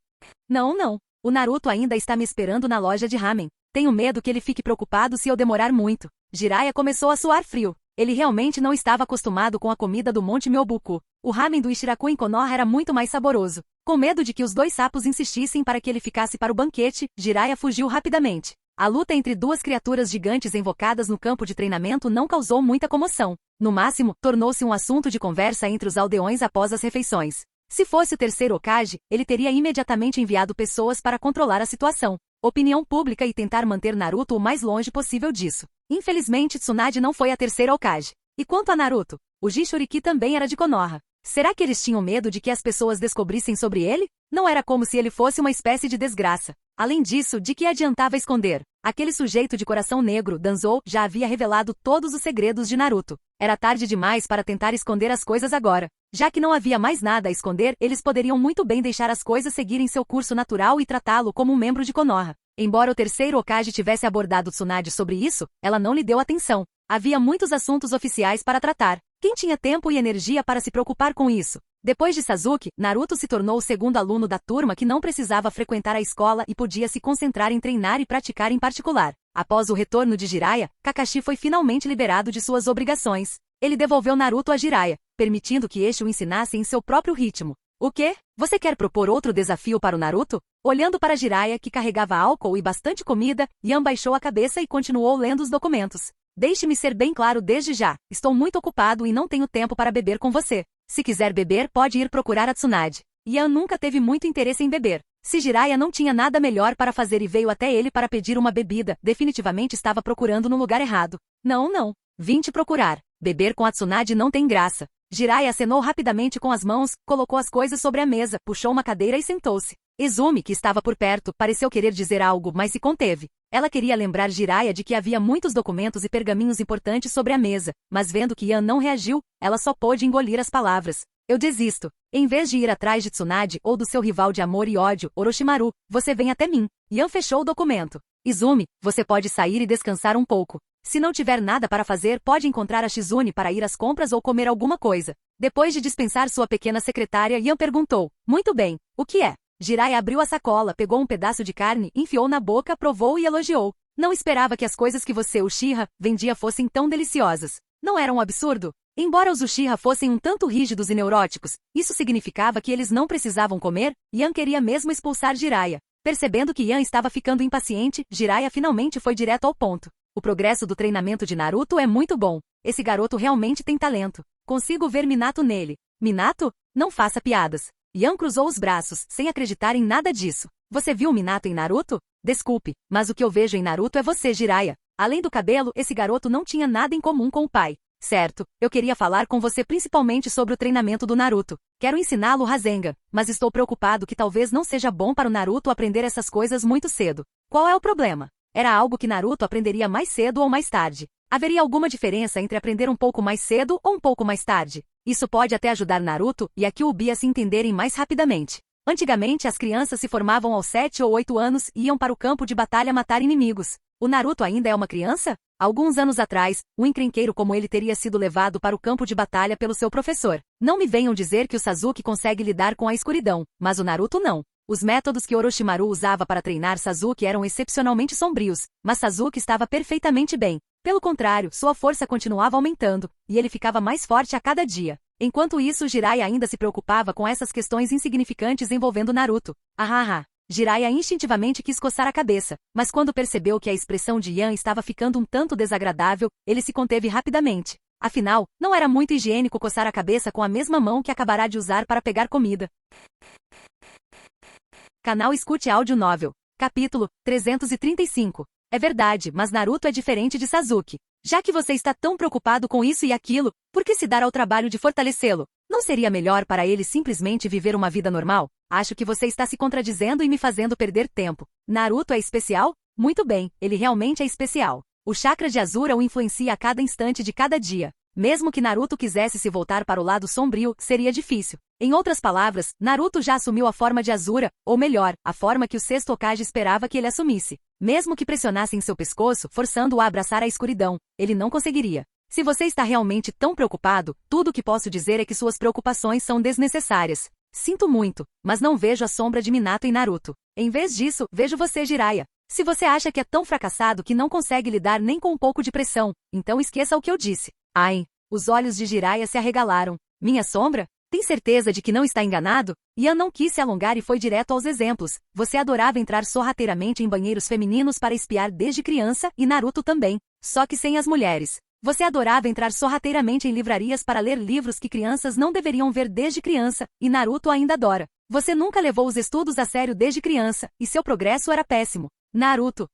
Não. O Naruto ainda está me esperando na loja de ramen. Tenho medo que ele fique preocupado se eu demorar muito. Jiraiya começou a suar frio. Ele realmente não estava acostumado com a comida do Monte Myobuku. O ramen do Ichiraku em Konoha era muito mais saboroso. Com medo de que os 2 sapos insistissem para que ele ficasse para o banquete, Jiraiya fugiu rapidamente. A luta entre 2 criaturas gigantes invocadas no campo de treinamento não causou muita comoção. No máximo, tornou-se um assunto de conversa entre os aldeões após as refeições. Se fosse o terceiro Hokage, ele teria imediatamente enviado pessoas para controlar a situação, opinião pública e tentar manter Naruto o mais longe possível disso. Infelizmente, Tsunade não foi a terceira Hokage. E quanto a Naruto, o Jinchuriki também era de Konoha. Será que eles tinham medo de que as pessoas descobrissem sobre ele? Não era como se ele fosse uma espécie de desgraça. Além disso, de que adiantava esconder? Aquele sujeito de coração negro, Danzou, já havia revelado todos os segredos de Naruto. Era tarde demais para tentar esconder as coisas agora. Já que não havia mais nada a esconder, eles poderiam muito bem deixar as coisas seguirem seu curso natural e tratá-lo como um membro de Konoha. Embora o terceiro Hokage tivesse abordado Tsunade sobre isso, ela não lhe deu atenção. Havia muitos assuntos oficiais para tratar. Quem tinha tempo e energia para se preocupar com isso? Depois de Sasuke, Naruto se tornou o segundo aluno da turma que não precisava frequentar a escola e podia se concentrar em treinar e praticar em particular. Após o retorno de Jiraiya, Kakashi foi finalmente liberado de suas obrigações. Ele devolveu Naruto a Jiraiya, permitindo que este o ensinasse em seu próprio ritmo. O quê? Você quer propor outro desafio para o Naruto? Olhando para Jiraiya, que carregava álcool e bastante comida, Yan baixou a cabeça e continuou lendo os documentos. Deixe-me ser bem claro desde já, estou muito ocupado e não tenho tempo para beber com você. Se quiser beber, pode ir procurar a Tsunade. Yan nunca teve muito interesse em beber. Se Jiraiya não tinha nada melhor para fazer e veio até ele para pedir uma bebida, definitivamente estava procurando no lugar errado. Não. Vim te procurar. Beber com a Tsunade não tem graça. Jiraiya acenou rapidamente com as mãos, colocou as coisas sobre a mesa, puxou uma cadeira e sentou-se. Izumi, que estava por perto, pareceu querer dizer algo, mas se conteve. Ela queria lembrar Jiraiya de que havia muitos documentos e pergaminhos importantes sobre a mesa, mas vendo que Yan não reagiu, ela só pôde engolir as palavras. Eu desisto. Em vez de ir atrás de Tsunade ou do seu rival de amor e ódio, Orochimaru, você vem até mim. Yan fechou o documento. Izumi, você pode sair e descansar um pouco. Se não tiver nada para fazer, pode encontrar a Shizune para ir às compras ou comer alguma coisa. Depois de dispensar sua pequena secretária, Yan perguntou. Muito bem, o que é? Jiraiya abriu a sacola, pegou um pedaço de carne, enfiou na boca, provou e elogiou. Não esperava que as coisas que você, Uchiha, vendia fossem tão deliciosas. Não era um absurdo? Embora os Uchiha fossem um tanto rígidos e neuróticos, isso significava que eles não precisavam comer, Yan queria mesmo expulsar Jiraiya. Percebendo que Yan estava ficando impaciente, Jiraiya finalmente foi direto ao ponto. O progresso do treinamento de Naruto é muito bom. Esse garoto realmente tem talento. Consigo ver Minato nele. Minato? Não faça piadas. Yan cruzou os braços, sem acreditar em nada disso. Você viu Minato em Naruto? Desculpe, mas o que eu vejo em Naruto é você, Jiraiya. Além do cabelo, esse garoto não tinha nada em comum com o pai. Certo, eu queria falar com você principalmente sobre o treinamento do Naruto. Quero ensiná-lo o Rasengan, mas estou preocupado que talvez não seja bom para o Naruto aprender essas coisas muito cedo. Qual é o problema? Era algo que Naruto aprenderia mais cedo ou mais tarde. Haveria alguma diferença entre aprender um pouco mais cedo ou um pouco mais tarde? Isso pode até ajudar Naruto e a Kyuubi a se entenderem mais rapidamente. Antigamente, as crianças se formavam aos 7 ou 8 anos e iam para o campo de batalha matar inimigos. O Naruto ainda é uma criança? Alguns anos atrás, um encrenqueiro como ele teria sido levado para o campo de batalha pelo seu professor. Não me venham dizer que o Sasuke consegue lidar com a escuridão, mas o Naruto não. Os métodos que Orochimaru usava para treinar Sasuke eram excepcionalmente sombrios, mas Sasuke estava perfeitamente bem. Pelo contrário, sua força continuava aumentando, e ele ficava mais forte a cada dia. Enquanto isso, Jiraiya ainda se preocupava com essas questões insignificantes envolvendo Naruto. Jiraiya instintivamente quis coçar a cabeça, mas quando percebeu que a expressão de Yan estava ficando um tanto desagradável, ele se conteve rapidamente. Afinal, não era muito higiênico coçar a cabeça com a mesma mão que acabará de usar para pegar comida. Canal Escute Áudio Novel. Capítulo 335. É verdade, mas Naruto é diferente de Sasuke. Já que você está tão preocupado com isso e aquilo, por que se dar ao trabalho de fortalecê-lo? Não seria melhor para ele simplesmente viver uma vida normal? Acho que você está se contradizendo e me fazendo perder tempo. Naruto é especial? Muito bem, ele realmente é especial. O chakra de Asura o influencia a cada instante de cada dia. Mesmo que Naruto quisesse se voltar para o lado sombrio, seria difícil. Em outras palavras, Naruto já assumiu a forma de Asura, ou melhor, a forma que o sexto Hokage esperava que ele assumisse. Mesmo que pressionasse em seu pescoço, forçando-o a abraçar a escuridão, ele não conseguiria. Se você está realmente tão preocupado, tudo o que posso dizer é que suas preocupações são desnecessárias. Sinto muito, mas não vejo a sombra de Minato em Naruto. Em vez disso, vejo você, Jiraiya. Se você acha que é tão fracassado que não consegue lidar nem com um pouco de pressão, então esqueça o que eu disse. Ai, os olhos de Jiraiya se arregalaram. Minha sombra? Tem certeza de que não está enganado? Yan não quis se alongar e foi direto aos exemplos. Você adorava entrar sorrateiramente em banheiros femininos para espiar desde criança, e Naruto também. Só que sem as mulheres. Você adorava entrar sorrateiramente em livrarias para ler livros que crianças não deveriam ver desde criança, e Naruto ainda adora. Você nunca levou os estudos a sério desde criança, e seu progresso era péssimo. Naruto.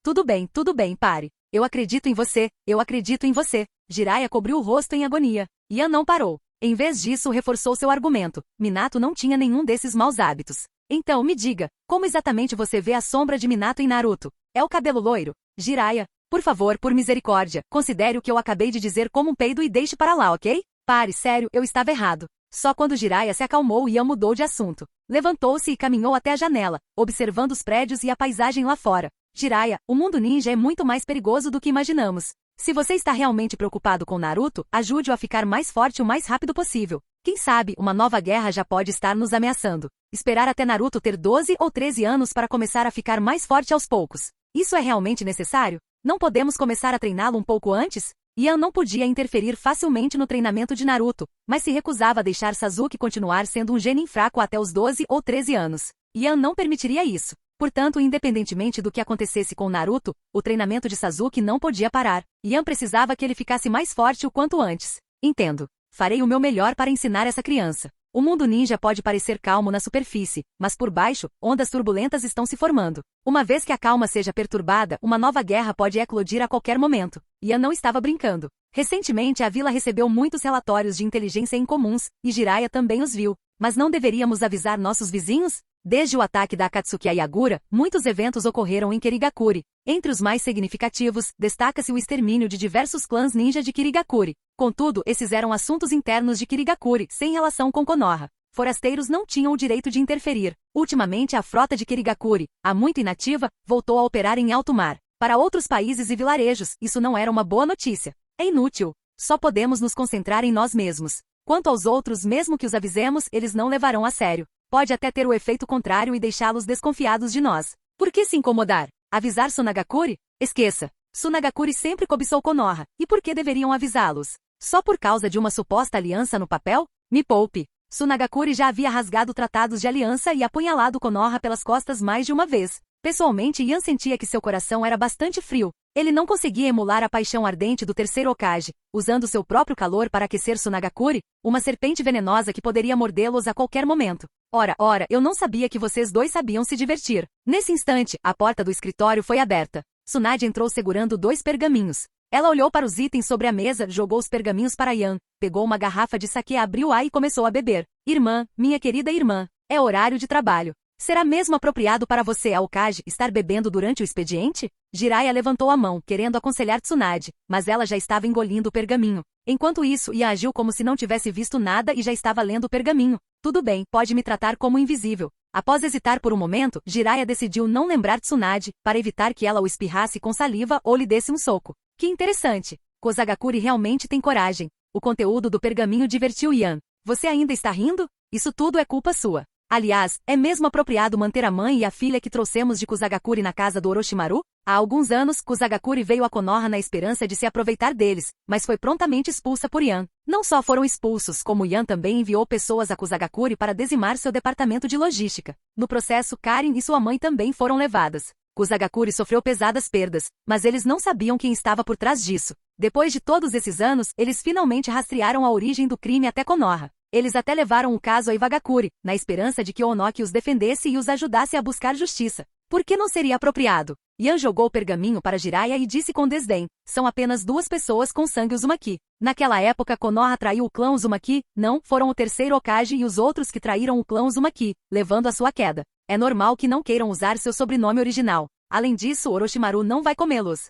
Tudo bem, pare. Eu acredito em você, eu acredito em você. Jiraiya cobriu o rosto em agonia. Ian não parou. Em vez disso, reforçou seu argumento. Minato não tinha nenhum desses maus hábitos. Então, me diga, como exatamente você vê a sombra de Minato em Naruto? É o cabelo loiro? Jiraiya, por favor, por misericórdia, considere o que eu acabei de dizer como um peido e deixe para lá, ok? Pare, sério, eu estava errado. Só quando Jiraiya se acalmou, Ian mudou de assunto. Levantou-se e caminhou até a janela, observando os prédios e a paisagem lá fora. Jiraiya, o mundo ninja é muito mais perigoso do que imaginamos. Se você está realmente preocupado com Naruto, ajude-o a ficar mais forte o mais rápido possível. Quem sabe, uma nova guerra já pode estar nos ameaçando. Esperar até Naruto ter 12 ou 13 anos para começar a ficar mais forte aos poucos. Isso é realmente necessário? Não podemos começar a treiná-lo um pouco antes? Ian não podia interferir facilmente no treinamento de Naruto, mas se recusava a deixar Sasuke continuar sendo um genin fraco até os 12 ou 13 anos. Ian não permitiria isso. Portanto, independentemente do que acontecesse com Naruto, o treinamento de Sasuke não podia parar. Ian precisava que ele ficasse mais forte o quanto antes. Entendo. Farei o meu melhor para ensinar essa criança. O mundo ninja pode parecer calmo na superfície, mas por baixo, ondas turbulentas estão se formando. Uma vez que a calma seja perturbada, uma nova guerra pode eclodir a qualquer momento. Ian não estava brincando. Recentemente, a vila recebeu muitos relatórios de inteligência incomuns, e Jiraiya também os viu. Mas não deveríamos avisar nossos vizinhos? Desde o ataque da Akatsuki a Yagura, muitos eventos ocorreram em Kirigakuri. Entre os mais significativos, destaca-se o extermínio de diversos clãs ninja de Kirigakuri. Contudo, esses eram assuntos internos de Kirigakuri, sem relação com Konoha. Forasteiros não tinham o direito de interferir. Ultimamente, a frota de Kirigakuri, há muito inativa, voltou a operar em alto mar. Para outros países e vilarejos, isso não era uma boa notícia. É inútil. Só podemos nos concentrar em nós mesmos. Quanto aos outros, mesmo que os avisemos, eles não levarão a sério. Pode até ter o efeito contrário e deixá-los desconfiados de nós. Por que se incomodar? Avisar Tsunagakuri? Esqueça. Tsunagakuri sempre cobiçou Konoha. E por que deveriam avisá-los? Só por causa de uma suposta aliança no papel? Me poupe. Tsunagakuri já havia rasgado tratados de aliança e apunhalado Konoha pelas costas mais de uma vez. Pessoalmente, Ian sentia que seu coração era bastante frio. Ele não conseguia emular a paixão ardente do terceiro Hokage, usando seu próprio calor para aquecer Tsunagakuri, uma serpente venenosa que poderia mordê-los a qualquer momento. Ora, eu não sabia que vocês dois sabiam se divertir. Nesse instante, a porta do escritório foi aberta. Tsunade entrou segurando 2 pergaminhos. Ela olhou para os itens sobre a mesa, jogou os pergaminhos para Ian, pegou uma garrafa de saquê, abriu-a e começou a beber. Irmã, minha querida irmã, é horário de trabalho. Será mesmo apropriado para você, Aokage, estar bebendo durante o expediente? Jiraiya levantou a mão, querendo aconselhar Tsunade, mas ela já estava engolindo o pergaminho. Enquanto isso, Ian agiu como se não tivesse visto nada e já estava lendo o pergaminho. Tudo bem, pode me tratar como invisível. Após hesitar por um momento, Jiraiya decidiu não lembrar Tsunade, para evitar que ela o espirrasse com saliva ou lhe desse um soco. Que interessante. Kozagakuri realmente tem coragem. O conteúdo do pergaminho divertiu Ian. Você ainda está rindo? Isso tudo é culpa sua. Aliás, é mesmo apropriado manter a mãe e a filha que trouxemos de Kozagakuri na casa do Orochimaru? Há alguns anos, Kozagakuri veio a Konoha na esperança de se aproveitar deles, mas foi prontamente expulsa por Ian. Não só foram expulsos, como Ian também enviou pessoas a Kozagakuri para dizimar seu departamento de logística. No processo, Karin e sua mãe também foram levadas. Kozagakuri sofreu pesadas perdas, mas eles não sabiam quem estava por trás disso. Depois de todos esses anos, eles finalmente rastrearam a origem do crime até Konoha. Eles até levaram o caso a Iwagakuri, na esperança de que Onoki os defendesse e os ajudasse a buscar justiça. Por que não seria apropriado? Ian jogou o pergaminho para Jiraiya e disse com desdém, são apenas 2 pessoas com sangue Uzumaki. Naquela época Konoha traiu o clã Uzumaki, não, foram o terceiro Hokage e os outros que traíram o clã Uzumaki, levando à sua queda. É normal que não queiram usar seu sobrenome original. Além disso, Orochimaru não vai comê-los.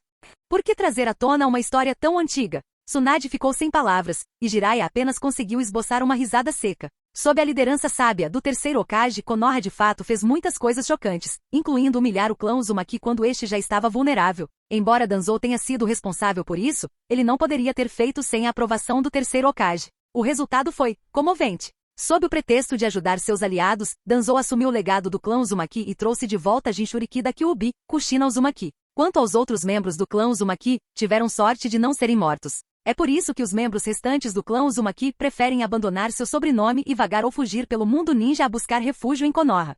Por que trazer à tona uma história tão antiga? Tsunade ficou sem palavras, e Jiraiya apenas conseguiu esboçar uma risada seca. Sob a liderança sábia do terceiro Hokage, Konoha de fato fez muitas coisas chocantes, incluindo humilhar o clã Uzumaki quando este já estava vulnerável. Embora Danzou tenha sido responsável por isso, ele não poderia ter feito sem a aprovação do terceiro Hokage. O resultado foi comovente. Sob o pretexto de ajudar seus aliados, Danzou assumiu o legado do clã Uzumaki e trouxe de volta Jinchuriki da Kyuubi, Kushina Uzumaki. Quanto aos outros membros do clã Uzumaki, tiveram sorte de não serem mortos. É por isso que os membros restantes do clã Uzumaki preferem abandonar seu sobrenome e vagar ou fugir pelo mundo ninja a buscar refúgio em Konoha.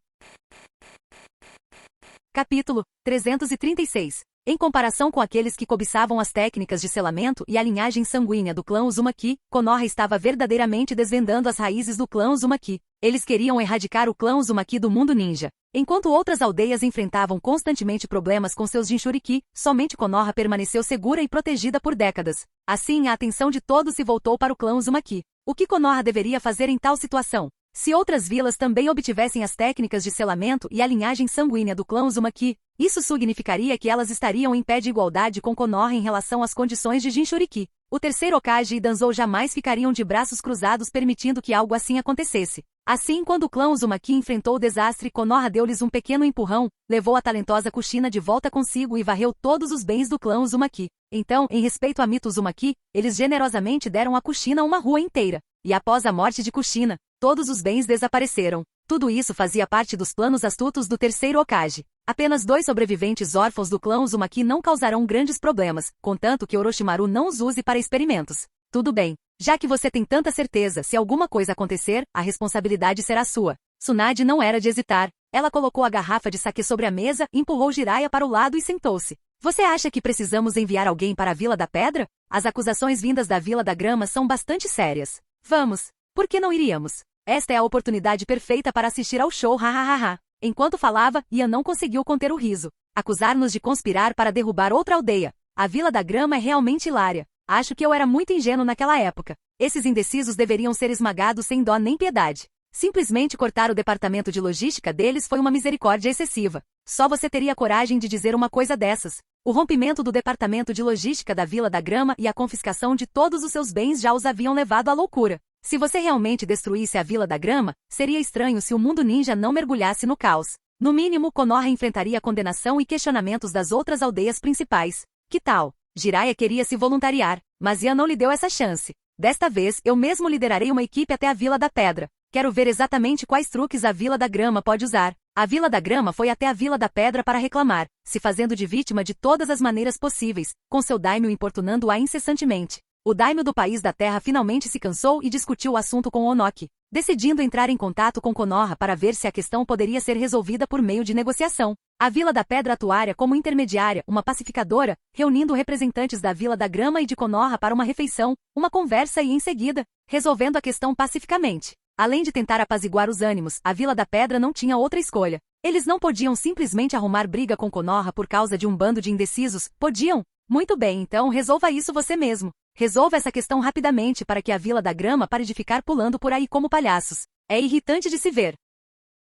Capítulo 336. Em comparação com aqueles que cobiçavam as técnicas de selamento e a linhagem sanguínea do clã Uzumaki, Konoha estava verdadeiramente desvendando as raízes do clã Uzumaki. Eles queriam erradicar o clã Uzumaki do mundo ninja. Enquanto outras aldeias enfrentavam constantemente problemas com seus Jinchuriki, somente Konoha permaneceu segura e protegida por décadas. Assim, a atenção de todos se voltou para o clã Uzumaki. O que Konoha deveria fazer em tal situação? Se outras vilas também obtivessem as técnicas de selamento e a linhagem sanguínea do clã Uzumaki, isso significaria que elas estariam em pé de igualdade com Konoha em relação às condições de Jinchuriki. O terceiro Hokage e Danzou jamais ficariam de braços cruzados permitindo que algo assim acontecesse. Assim, quando o clã Uzumaki enfrentou o desastre, Konoha deu-lhes um pequeno empurrão, levou a talentosa Kushina de volta consigo e varreu todos os bens do clã Uzumaki. Então, em respeito a Mito Uzumaki, eles generosamente deram a Kushina uma rua inteira. E após a morte de Kushina, todos os bens desapareceram. Tudo isso fazia parte dos planos astutos do terceiro Hokage. Apenas 2 sobreviventes órfãos do clã Uzumaki não causarão grandes problemas, contanto que Orochimaru não os use para experimentos. Tudo bem. Já que você tem tanta certeza, se alguma coisa acontecer, a responsabilidade será sua. Tsunade não era de hesitar. Ela colocou a garrafa de saquê sobre a mesa, empurrou Jiraiya para o lado e sentou-se. Você acha que precisamos enviar alguém para a Vila da Pedra? As acusações vindas da Vila da Grama são bastante sérias. Vamos. Por que não iríamos? Esta é a oportunidade perfeita para assistir ao show, hahaha. Enquanto falava, Ian não conseguiu conter o riso. Acusar-nos de conspirar para derrubar outra aldeia. A Vila da Grama é realmente hilária. Acho que eu era muito ingênuo naquela época. Esses indecisos deveriam ser esmagados sem dó nem piedade. Simplesmente cortar o departamento de logística deles foi uma misericórdia excessiva. Só você teria coragem de dizer uma coisa dessas. O rompimento do departamento de logística da Vila da Grama e a confiscação de todos os seus bens já os haviam levado à loucura. Se você realmente destruísse a Vila da Grama, seria estranho se o mundo ninja não mergulhasse no caos. No mínimo, Konoha enfrentaria condenação e questionamentos das outras aldeias principais. Que tal? Jiraiya queria se voluntariar, mas Ian não lhe deu essa chance. Desta vez, eu mesmo liderarei uma equipe até a Vila da Pedra. Quero ver exatamente quais truques a Vila da Grama pode usar. A Vila da Grama foi até a Vila da Pedra para reclamar, se fazendo de vítima de todas as maneiras possíveis, com seu daimyo importunando-a incessantemente. O daimyo do País da Terra finalmente se cansou e discutiu o assunto com Onoki, decidindo entrar em contato com Konoha para ver se a questão poderia ser resolvida por meio de negociação. A Vila da Pedra atuaria como intermediária, uma pacificadora, reunindo representantes da Vila da Grama e de Konoha para uma refeição, uma conversa e, em seguida, resolvendo a questão pacificamente. Além de tentar apaziguar os ânimos, a Vila da Pedra não tinha outra escolha. Eles não podiam simplesmente arrumar briga com Konoha por causa de um bando de indecisos, podiam? Muito bem, então resolva isso você mesmo. Resolva essa questão rapidamente para que a Vila da Grama pare de ficar pulando por aí como palhaços. É irritante de se ver.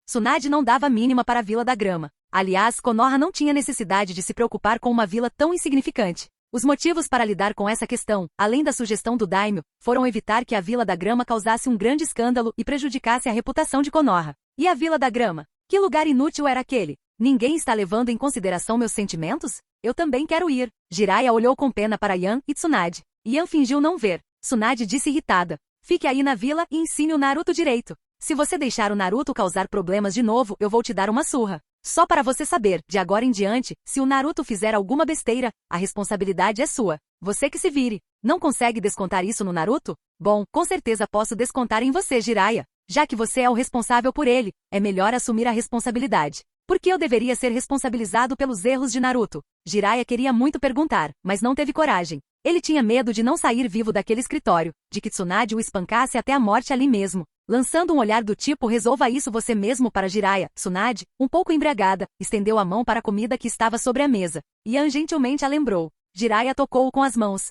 Tsunade não dava a mínima para a Vila da Grama. Aliás, Konoha não tinha necessidade de se preocupar com uma vila tão insignificante. Os motivos para lidar com essa questão, além da sugestão do daimyo, foram evitar que a Vila da Grama causasse um grande escândalo e prejudicasse a reputação de Konoha. E a Vila da Grama? Que lugar inútil era aquele? Ninguém está levando em consideração meus sentimentos? Eu também quero ir. Jiraiya olhou com pena para Ian e Tsunade. Ian fingiu não ver. Tsunade disse irritada. Fique aí na vila e ensine o Naruto direito. Se você deixar o Naruto causar problemas de novo, eu vou te dar uma surra. Só para você saber, de agora em diante, se o Naruto fizer alguma besteira, a responsabilidade é sua. Você que se vire. Não consegue descontar isso no Naruto? Bom, com certeza posso descontar em você, Jiraiya. Já que você é o responsável por ele, é melhor assumir a responsabilidade. Por que eu deveria ser responsabilizado pelos erros de Naruto? Jiraiya queria muito perguntar, mas não teve coragem. Ele tinha medo de não sair vivo daquele escritório, de que Tsunade o espancasse até a morte ali mesmo. Lançando um olhar do tipo resolva isso você mesmo para Jiraiya, Tsunade, um pouco embriagada, estendeu a mão para a comida que estava sobre a mesa. Ian gentilmente a lembrou. Jiraiya tocou-o com as mãos.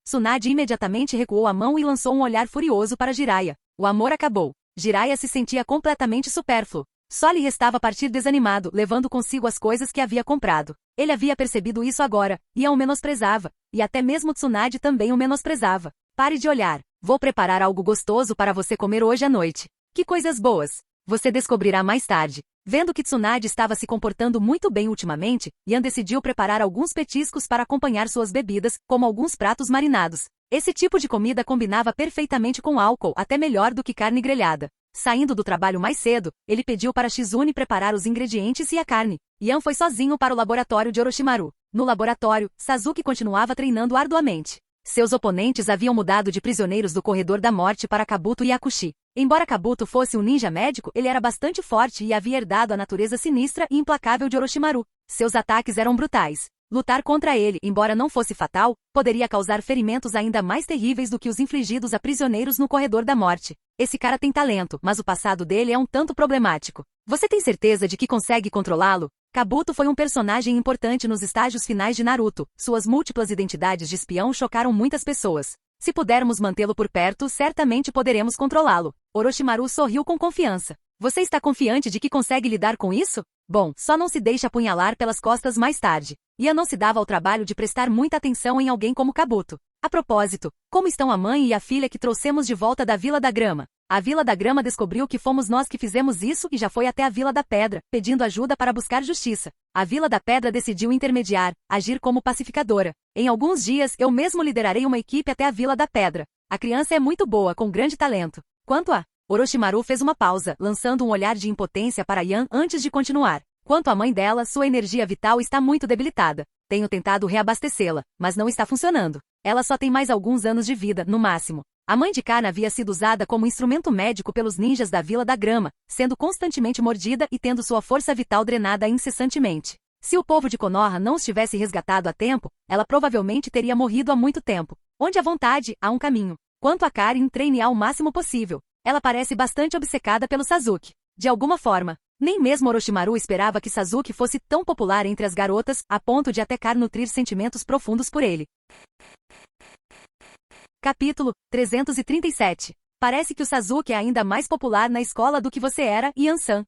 Tsunade imediatamente recuou a mão e lançou um olhar furioso para Jiraiya. O amor acabou. Jiraiya se sentia completamente supérfluo. Só lhe restava partir desanimado, levando consigo as coisas que havia comprado. Ele havia percebido isso agora, e o menosprezava, e até mesmo Tsunade também o menosprezava. Pare de olhar. Vou preparar algo gostoso para você comer hoje à noite. Que coisas boas! Você descobrirá mais tarde. Vendo que Tsunade estava se comportando muito bem ultimamente, Ian decidiu preparar alguns petiscos para acompanhar suas bebidas, como alguns pratos marinados. Esse tipo de comida combinava perfeitamente com álcool, até melhor do que carne grelhada. Saindo do trabalho mais cedo, ele pediu para Shizune preparar os ingredientes e a carne. Ian foi sozinho para o laboratório de Orochimaru. No laboratório, Sasuke continuava treinando arduamente. Seus oponentes haviam mudado de prisioneiros do Corredor da Morte para Kabuto e Akushi. Embora Kabuto fosse um ninja médico, ele era bastante forte e havia herdado a natureza sinistra e implacável de Orochimaru. Seus ataques eram brutais. Lutar contra ele, embora não fosse fatal, poderia causar ferimentos ainda mais terríveis do que os infligidos a prisioneiros no corredor da morte. Esse cara tem talento, mas o passado dele é um tanto problemático. Você tem certeza de que consegue controlá-lo? Kabuto foi um personagem importante nos estágios finais de Naruto. Suas múltiplas identidades de espião chocaram muitas pessoas. Se pudermos mantê-lo por perto, certamente poderemos controlá-lo. Orochimaru sorriu com confiança. Você está confiante de que consegue lidar com isso? Bom, só não se deixe apunhalar pelas costas mais tarde. Ian não se dava ao trabalho de prestar muita atenção em alguém como Kabuto. A propósito, como estão a mãe e a filha que trouxemos de volta da Vila da Grama? A Vila da Grama descobriu que fomos nós que fizemos isso e já foi até a Vila da Pedra, pedindo ajuda para buscar justiça. A Vila da Pedra decidiu intermediar, agir como pacificadora. Em alguns dias, eu mesmo liderarei uma equipe até a Vila da Pedra. A criança é muito boa, com grande talento. Quanto a... Orochimaru fez uma pausa, lançando um olhar de impotência para Ian antes de continuar. Quanto à mãe dela, sua energia vital está muito debilitada. Tenho tentado reabastecê-la, mas não está funcionando. Ela só tem mais alguns anos de vida, no máximo. A mãe de Kana havia sido usada como instrumento médico pelos ninjas da Vila da Grama, sendo constantemente mordida e tendo sua força vital drenada incessantemente. Se o povo de Konoha não os tivesse resgatado a tempo, ela provavelmente teria morrido há muito tempo. Onde há vontade, há um caminho. Quanto a Karin, treine ao máximo possível. Ela parece bastante obcecada pelo Sasuke. De alguma forma, nem mesmo Orochimaru esperava que Sasuke fosse tão popular entre as garotas, a ponto de até Karin nutrir sentimentos profundos por ele. Capítulo 337. Parece que o Sasuke é ainda mais popular na escola do que você era, Ian-san.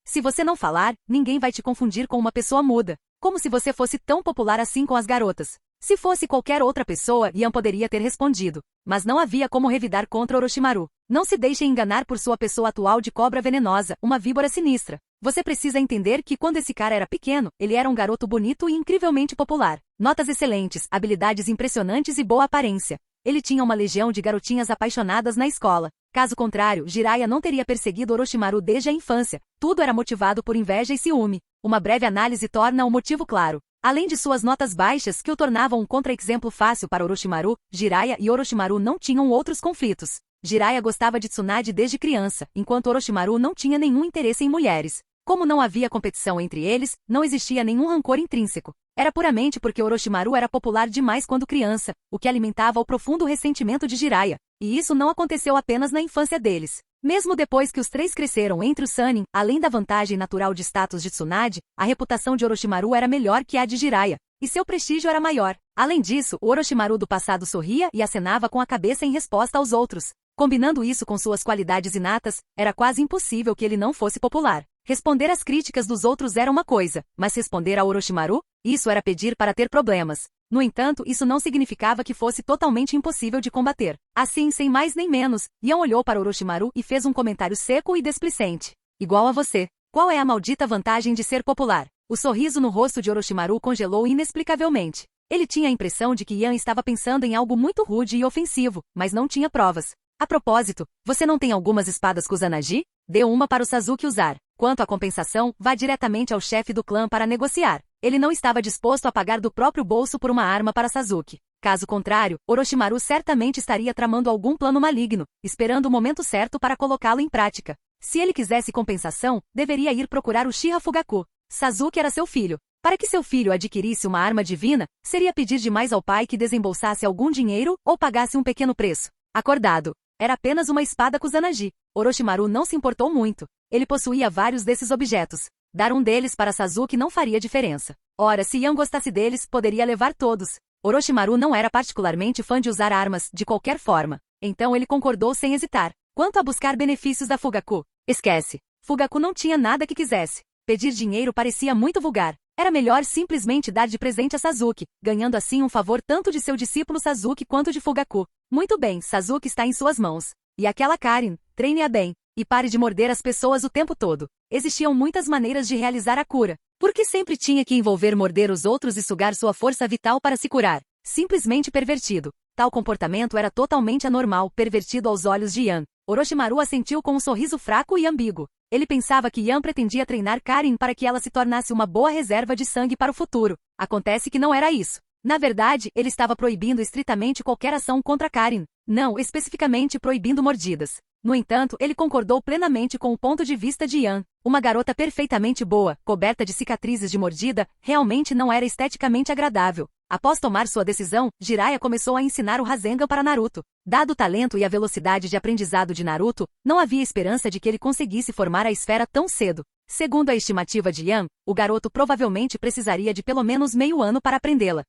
Se você não falar, ninguém vai te confundir com uma pessoa muda. Como se você fosse tão popular assim com as garotas. Se fosse qualquer outra pessoa, Ian poderia ter respondido. Mas não havia como revidar contra Orochimaru. Não se deixe enganar por sua pessoa atual de cobra venenosa, uma víbora sinistra. Você precisa entender que quando esse cara era pequeno, ele era um garoto bonito e incrivelmente popular. Notas excelentes, habilidades impressionantes e boa aparência. Ele tinha uma legião de garotinhas apaixonadas na escola. Caso contrário, Jiraiya não teria perseguido Orochimaru desde a infância. Tudo era motivado por inveja e ciúme. Uma breve análise torna o motivo claro. Além de suas notas baixas que o tornavam um contra-exemplo fácil para Orochimaru, Jiraiya e Orochimaru não tinham outros conflitos. Jiraiya gostava de Tsunade desde criança, enquanto Orochimaru não tinha nenhum interesse em mulheres. Como não havia competição entre eles, não existia nenhum rancor intrínseco. Era puramente porque Orochimaru era popular demais quando criança, o que alimentava o profundo ressentimento de Jiraiya. E isso não aconteceu apenas na infância deles. Mesmo depois que os três cresceram entre os Sannin, além da vantagem natural de status de Tsunade, a reputação de Orochimaru era melhor que a de Jiraiya, e seu prestígio era maior. Além disso, o Orochimaru do passado sorria e acenava com a cabeça em resposta aos outros. Combinando isso com suas qualidades inatas, era quase impossível que ele não fosse popular. Responder às críticas dos outros era uma coisa, mas responder a Orochimaru? Isso era pedir para ter problemas. No entanto, isso não significava que fosse totalmente impossível de combater. Assim, sem mais nem menos, Ian olhou para Orochimaru e fez um comentário seco e displicente. Igual a você. Qual é a maldita vantagem de ser popular? O sorriso no rosto de Orochimaru congelou inexplicavelmente. Ele tinha a impressão de que Ian estava pensando em algo muito rude e ofensivo, mas não tinha provas. A propósito, você não tem algumas espadas Kusanagi? Dê uma para o Sasuke usar. Quanto à compensação, vá diretamente ao chefe do clã para negociar. Ele não estava disposto a pagar do próprio bolso por uma arma para Sasuke. Caso contrário, Orochimaru certamente estaria tramando algum plano maligno, esperando o momento certo para colocá-lo em prática. Se ele quisesse compensação, deveria ir procurar o Uchiha Fugaku. Sasuke era seu filho. Para que seu filho adquirisse uma arma divina, seria pedir demais ao pai que desembolsasse algum dinheiro ou pagasse um pequeno preço. Acordado. Era apenas uma espada Kusanagi. Orochimaru não se importou muito. Ele possuía vários desses objetos. Dar um deles para Sasuke não faria diferença. Ora, se Ian gostasse deles, poderia levar todos. Orochimaru não era particularmente fã de usar armas, de qualquer forma. Então ele concordou sem hesitar. Quanto a buscar benefícios da Fugaku, esquece. Fugaku não tinha nada que quisesse. Pedir dinheiro parecia muito vulgar. Era melhor simplesmente dar de presente a Sasuke, ganhando assim um favor tanto de seu discípulo Sasuke quanto de Fugaku. Muito bem, Sasuke está em suas mãos. E aquela Karin, treine-a bem. E pare de morder as pessoas o tempo todo. Existiam muitas maneiras de realizar a cura. Por que sempre tinha que envolver morder os outros e sugar sua força vital para se curar? Simplesmente pervertido. Tal comportamento era totalmente anormal, pervertido aos olhos de Ian. Orochimaru assentiu com um sorriso fraco e ambíguo. Ele pensava que Ian pretendia treinar Karin para que ela se tornasse uma boa reserva de sangue para o futuro. Acontece que não era isso. Na verdade, ele estava proibindo estritamente qualquer ação contra Karin. não especificamente proibindo mordidas. No entanto, ele concordou plenamente com o ponto de vista de Yan. Uma garota perfeitamente boa, coberta de cicatrizes de mordida, realmente não era esteticamente agradável. Após tomar sua decisão, Jiraiya começou a ensinar o Rasengan para Naruto. Dado o talento e a velocidade de aprendizado de Naruto, não havia esperança de que ele conseguisse formar a esfera tão cedo. Segundo a estimativa de Yan, o garoto provavelmente precisaria de pelo menos meio ano para aprendê-la.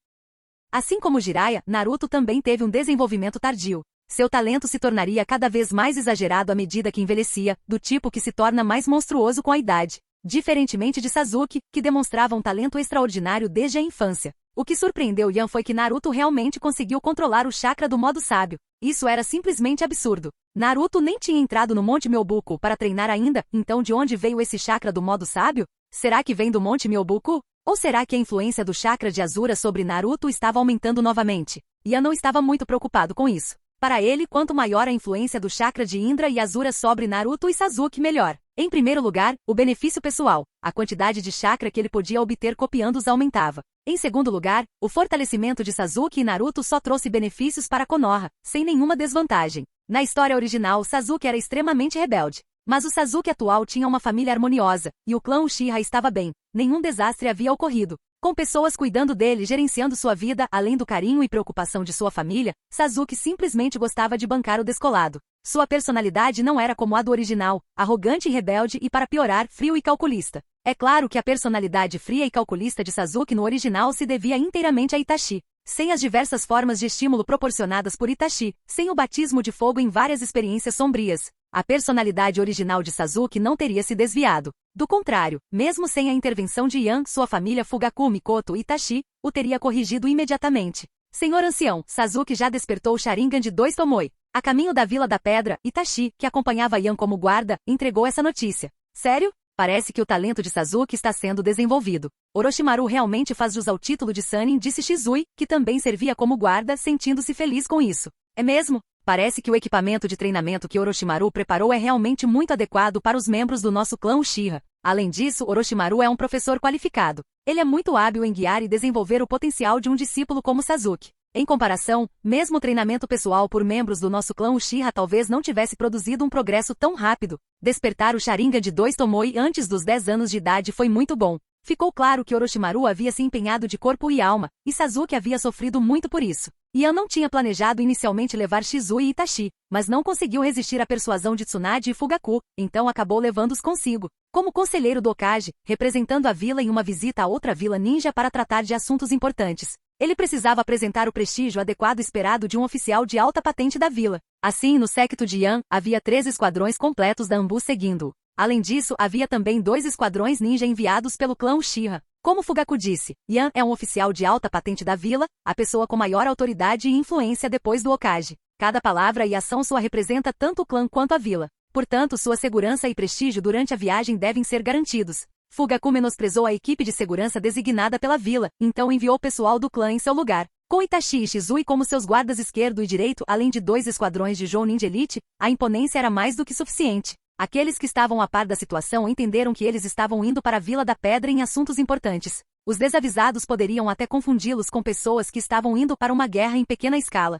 Assim como Jiraiya, Naruto também teve um desenvolvimento tardio. Seu talento se tornaria cada vez mais exagerado à medida que envelhecia, do tipo que se torna mais monstruoso com a idade. Diferentemente de Sasuke, que demonstrava um talento extraordinário desde a infância. O que surpreendeu Yan foi que Naruto realmente conseguiu controlar o chakra do modo sábio. Isso era simplesmente absurdo. Naruto nem tinha entrado no Monte Myobuku para treinar ainda, então de onde veio esse chakra do modo sábio? Será que vem do Monte Myobuku? Ou será que a influência do chakra de Asura sobre Naruto estava aumentando novamente? Yan não estava muito preocupado com isso. Para ele, quanto maior a influência do chakra de Indra e Asura sobre Naruto e Sasuke, melhor. Em primeiro lugar, o benefício pessoal. A quantidade de chakra que ele podia obter copiando-os aumentava. Em segundo lugar, o fortalecimento de Sasuke e Naruto só trouxe benefícios para Konoha, sem nenhuma desvantagem. Na história original, Sasuke era extremamente rebelde. Mas o Sasuke atual tinha uma família harmoniosa, e o clã Uchiha estava bem. Nenhum desastre havia ocorrido. Com pessoas cuidando dele e gerenciando sua vida, além do carinho e preocupação de sua família, Sasuke simplesmente gostava de bancar o descolado. Sua personalidade não era como a do original, arrogante e rebelde e, para piorar, frio e calculista. É claro que a personalidade fria e calculista de Sasuke no original se devia inteiramente a Itachi. Sem as diversas formas de estímulo proporcionadas por Itachi, sem o batismo de fogo em várias experiências sombrias, a personalidade original de Sasuke não teria se desviado. Do contrário, mesmo sem a intervenção de Yan, sua família Fugaku, Mikoto e Itachi, o teria corrigido imediatamente. Senhor ancião, Sasuke já despertou o Sharingan de 2 Tomoe. A caminho da Vila da Pedra, Itachi, que acompanhava Yan como guarda, entregou essa notícia. Sério? Parece que o talento de Sasuke está sendo desenvolvido. Orochimaru realmente faz jus ao título de Sannin, disse Shizui, que também servia como guarda, sentindo-se feliz com isso. É mesmo? Parece que o equipamento de treinamento que Orochimaru preparou é realmente muito adequado para os membros do nosso clã Uchiha. Além disso, Orochimaru é um professor qualificado. Ele é muito hábil em guiar e desenvolver o potencial de um discípulo como Sasuke. Em comparação, mesmo o treinamento pessoal por membros do nosso clã Uchiha talvez não tivesse produzido um progresso tão rápido. Despertar o Sharingan de 2 Tomoe antes dos 10 anos de idade foi muito bom. Ficou claro que Orochimaru havia se empenhado de corpo e alma, e Sasuke havia sofrido muito por isso. Yan não tinha planejado inicialmente levar Shizui e Itachi, mas não conseguiu resistir à persuasão de Tsunade e Fugaku, então acabou levando-os consigo. Como conselheiro do Hokage, representando a vila em uma visita a outra vila ninja para tratar de assuntos importantes. Ele precisava apresentar o prestígio adequado esperado de um oficial de alta patente da vila. Assim, no séquito de Yan, havia 3 esquadrões completos da Anbu seguindo-o. Além disso, havia também 2 esquadrões ninja enviados pelo clã Uchiha. Como Fugaku disse, Yan é um oficial de alta patente da vila, a pessoa com maior autoridade e influência depois do Hokage. Cada palavra e ação sua representa tanto o clã quanto a vila. Portanto, sua segurança e prestígio durante a viagem devem ser garantidos. Fugaku menosprezou a equipe de segurança designada pela vila, então enviou o pessoal do clã em seu lugar. Com Itachi e Shizui como seus guardas esquerdo e direito, além de 2 esquadrões de Jounin de elite, a imponência era mais do que suficiente. Aqueles que estavam a par da situação entenderam que eles estavam indo para a Vila da Pedra em assuntos importantes. Os desavisados poderiam até confundi-los com pessoas que estavam indo para uma guerra em pequena escala.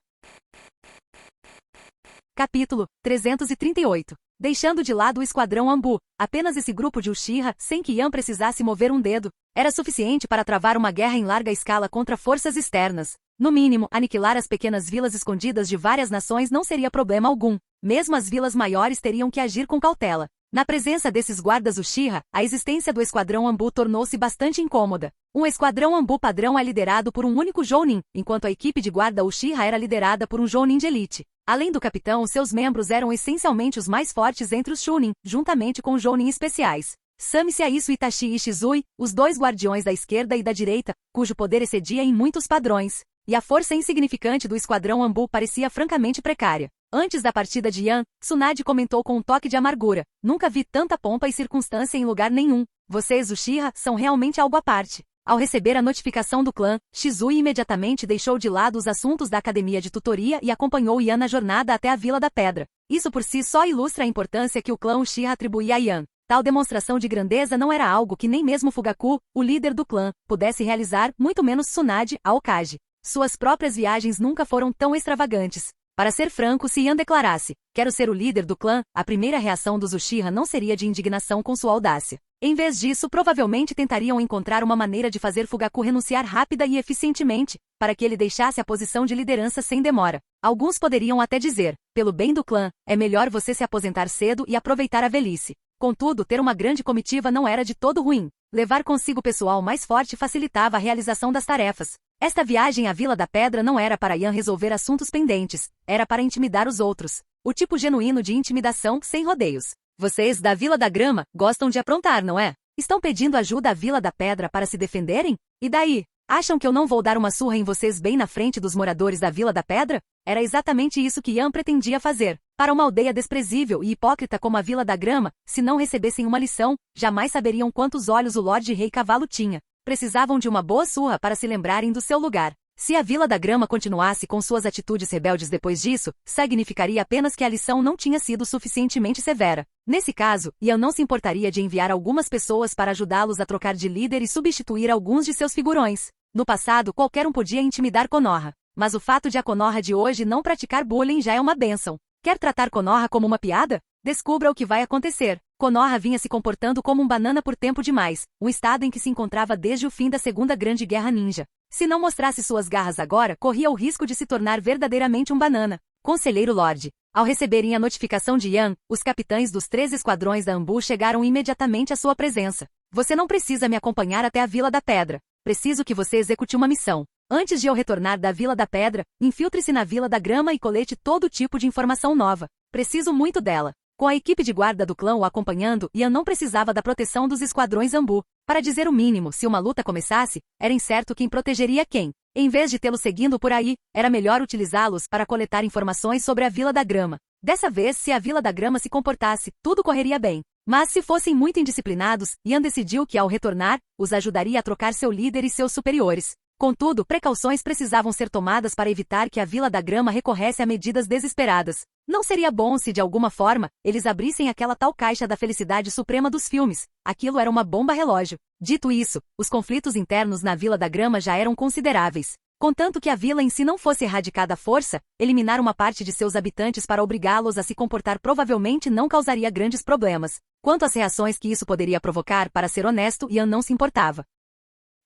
Capítulo 338. Deixando de lado o esquadrão Anbu, apenas esse grupo de Uchiha, sem que Yan precisasse mover um dedo, era suficiente para travar uma guerra em larga escala contra forças externas. No mínimo, aniquilar as pequenas vilas escondidas de várias nações não seria problema algum. Mesmo as vilas maiores teriam que agir com cautela. Na presença desses guardas Uchiha, a existência do esquadrão Anbu tornou-se bastante incômoda. Um esquadrão Anbu padrão é liderado por um único Jounin, enquanto a equipe de guarda Uchiha era liderada por um Jounin de elite. Além do capitão, seus membros eram essencialmente os mais fortes entre os Chunin, juntamente com os Jounin especiais. Some-se a isso Itachi e Shizui, os 2 guardiões da esquerda e da direita, cujo poder excedia em muitos padrões. E a força insignificante do esquadrão Anbu parecia francamente precária. Antes da partida de Yan, Tsunade comentou com um toque de amargura. Nunca vi tanta pompa e circunstância em lugar nenhum. Vocês, Uchiha, são realmente algo à parte. Ao receber a notificação do clã, Shizui imediatamente deixou de lado os assuntos da academia de tutoria e acompanhou Yan na jornada até a Vila da Pedra. Isso por si só ilustra a importância que o clã Uchiha atribuía a Yan. Tal demonstração de grandeza não era algo que nem mesmo Fugaku, o líder do clã, pudesse realizar, muito menos Tsunade, a Hokage. Suas próprias viagens nunca foram tão extravagantes. Para ser franco, se Yan declarasse, quero ser o líder do clã, a primeira reação dos Uchiha não seria de indignação com sua audácia. Em vez disso, provavelmente tentariam encontrar uma maneira de fazer Fugaku renunciar rápida e eficientemente, para que ele deixasse a posição de liderança sem demora. Alguns poderiam até dizer, pelo bem do clã, é melhor você se aposentar cedo e aproveitar a velhice. Contudo, ter uma grande comitiva não era de todo ruim. Levar consigo pessoal mais forte facilitava a realização das tarefas. Esta viagem à Vila da Pedra não era para Yan resolver assuntos pendentes, era para intimidar os outros. O tipo genuíno de intimidação, sem rodeios. Vocês, da Vila da Grama, gostam de aprontar, não é? Estão pedindo ajuda à Vila da Pedra para se defenderem? E daí? Acham que eu não vou dar uma surra em vocês bem na frente dos moradores da Vila da Pedra? Era exatamente isso que Yan pretendia fazer. Para uma aldeia desprezível e hipócrita como a Vila da Grama, se não recebessem uma lição, jamais saberiam quantos olhos o Lorde Rei Cavalo tinha. Precisavam de uma boa surra para se lembrarem do seu lugar. Se a Vila da Grama continuasse com suas atitudes rebeldes depois disso, significaria apenas que a lição não tinha sido suficientemente severa. Nesse caso, Yan não se importaria de enviar algumas pessoas para ajudá-los a trocar de líder e substituir alguns de seus figurões. No passado, qualquer um podia intimidar Konoha. Mas o fato de a Konoha de hoje não praticar bullying já é uma bênção. Quer tratar Konoha como uma piada? Descubra o que vai acontecer. Konoha vinha se comportando como um banana por tempo demais, um estado em que se encontrava desde o fim da Segunda Grande Guerra Ninja. Se não mostrasse suas garras agora, corria o risco de se tornar verdadeiramente um banana. Conselheiro Lorde. Ao receberem a notificação de Yan, os capitães dos 3 esquadrões da Anbu chegaram imediatamente à sua presença. Você não precisa me acompanhar até a Vila da Pedra. Preciso que você execute uma missão. Antes de eu retornar da Vila da Pedra, infiltre-se na Vila da Grama e colete todo tipo de informação nova. Preciso muito dela. Com a equipe de guarda do clã o acompanhando, Yan não precisava da proteção dos esquadrões Anbu. Para dizer o mínimo, se uma luta começasse, era incerto quem protegeria quem. Em vez de tê-los seguindo por aí, era melhor utilizá-los para coletar informações sobre a Vila da Grama. Dessa vez, se a Vila da Grama se comportasse, tudo correria bem. Mas se fossem muito indisciplinados, Yan decidiu que ao retornar, os ajudaria a trocar seu líder e seus superiores. Contudo, precauções precisavam ser tomadas para evitar que a Vila da Grama recorresse a medidas desesperadas. Não seria bom se, de alguma forma, eles abrissem aquela tal caixa da felicidade suprema dos filmes. Aquilo era uma bomba relógio. Dito isso, os conflitos internos na Vila da Grama já eram consideráveis. Contanto que a vila em si não fosse erradicada à força, eliminar uma parte de seus habitantes para obrigá-los a se comportar provavelmente não causaria grandes problemas. Quanto às reações que isso poderia provocar, para ser honesto, Yan não se importava.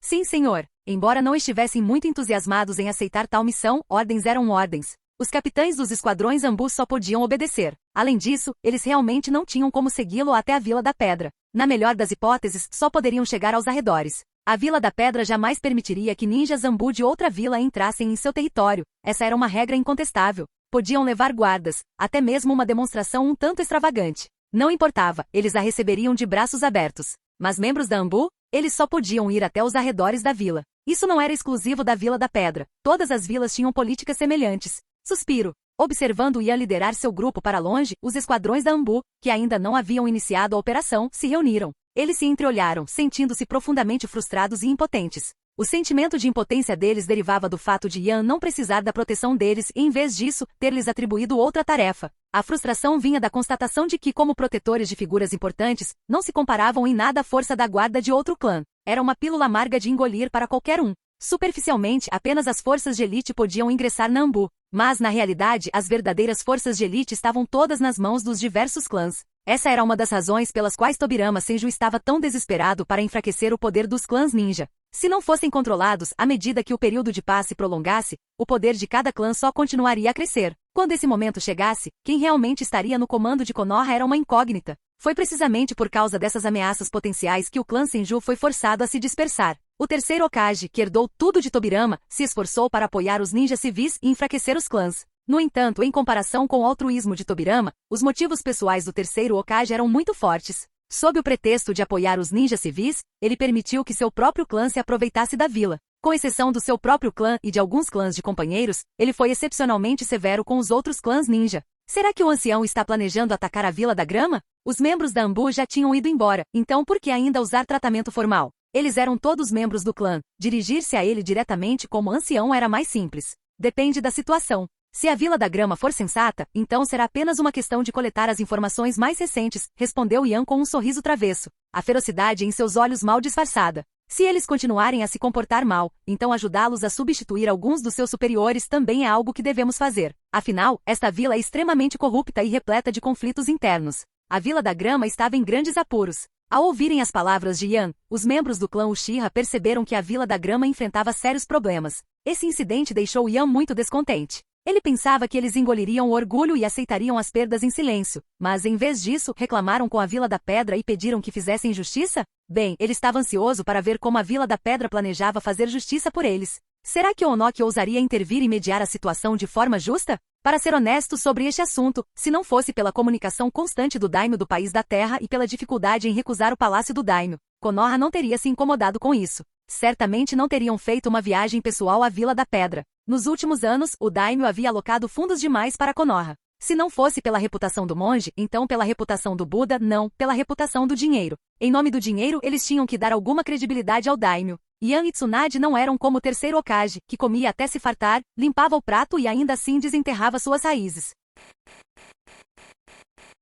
Sim, senhor. Embora não estivessem muito entusiasmados em aceitar tal missão, ordens eram ordens. Os capitães dos esquadrões Anbu só podiam obedecer. Além disso, eles realmente não tinham como segui-lo até a Vila da Pedra. Na melhor das hipóteses, só poderiam chegar aos arredores. A Vila da Pedra jamais permitiria que ninjas Anbu de outra vila entrassem em seu território. Essa era uma regra incontestável. Podiam levar guardas, até mesmo uma demonstração um tanto extravagante. Não importava, eles a receberiam de braços abertos. Mas membros da Anbu? Eles só podiam ir até os arredores da vila. Isso não era exclusivo da Vila da Pedra. Todas as vilas tinham políticas semelhantes. Suspiro. Observando Yan liderar seu grupo para longe, os esquadrões da Anbu, que ainda não haviam iniciado a operação, se reuniram. Eles se entreolharam, sentindo-se profundamente frustrados e impotentes. O sentimento de impotência deles derivava do fato de Yan não precisar da proteção deles e, em vez disso, ter-lhes atribuído outra tarefa. A frustração vinha da constatação de que, como protetores de figuras importantes, não se comparavam em nada à força da guarda de outro clã. Era uma pílula amarga de engolir para qualquer um. Superficialmente, apenas as forças de elite podiam ingressar na Anbu. Mas, na realidade, as verdadeiras forças de elite estavam todas nas mãos dos diversos clãs. Essa era uma das razões pelas quais Tobirama Senju estava tão desesperado para enfraquecer o poder dos clãs ninja. Se não fossem controlados, à medida que o período de paz se prolongasse, o poder de cada clã só continuaria a crescer. Quando esse momento chegasse, quem realmente estaria no comando de Konoha era uma incógnita. Foi precisamente por causa dessas ameaças potenciais que o clã Senju foi forçado a se dispersar. O terceiro Hokage, que herdou tudo de Tobirama, se esforçou para apoiar os ninjas civis e enfraquecer os clãs. No entanto, em comparação com o altruísmo de Tobirama, os motivos pessoais do terceiro Hokage eram muito fortes. Sob o pretexto de apoiar os ninjas civis, ele permitiu que seu próprio clã se aproveitasse da vila. Com exceção do seu próprio clã e de alguns clãs de companheiros, ele foi excepcionalmente severo com os outros clãs ninja. Será que o ancião está planejando atacar a Vila da Grama? Os membros da Anbu já tinham ido embora, então por que ainda usar tratamento formal? Eles eram todos membros do clã. Dirigir-se a ele diretamente como ancião era mais simples. Depende da situação. Se a Vila da Grama for sensata, então será apenas uma questão de coletar as informações mais recentes, respondeu Yan com um sorriso travesso, a ferocidade em seus olhos mal disfarçada. Se eles continuarem a se comportar mal, então ajudá-los a substituir alguns dos seus superiores também é algo que devemos fazer. Afinal, esta vila é extremamente corrupta e repleta de conflitos internos. A Vila da Grama estava em grandes apuros. Ao ouvirem as palavras de Yan, os membros do clã Uchiha perceberam que a Vila da Grama enfrentava sérios problemas. Esse incidente deixou Yan muito descontente. Ele pensava que eles engoliriam o orgulho e aceitariam as perdas em silêncio, mas em vez disso, reclamaram com a Vila da Pedra e pediram que fizessem justiça? Bem, ele estava ansioso para ver como a Vila da Pedra planejava fazer justiça por eles. Será que Onoki ousaria intervir e mediar a situação de forma justa? Para ser honesto sobre este assunto, se não fosse pela comunicação constante do daimyo do País da Terra e pela dificuldade em recusar o palácio do daimyo, Konoha não teria se incomodado com isso. Certamente não teriam feito uma viagem pessoal à Vila da Pedra. Nos últimos anos, o daimyo havia alocado fundos demais para Konoha. Se não fosse pela reputação do monge, então pela reputação do Buda, não, pela reputação do dinheiro. Em nome do dinheiro, eles tinham que dar alguma credibilidade ao daimyo. Yan e Tsunade não eram como o terceiro Hokage, que comia até se fartar, limpava o prato e ainda assim desenterrava suas raízes.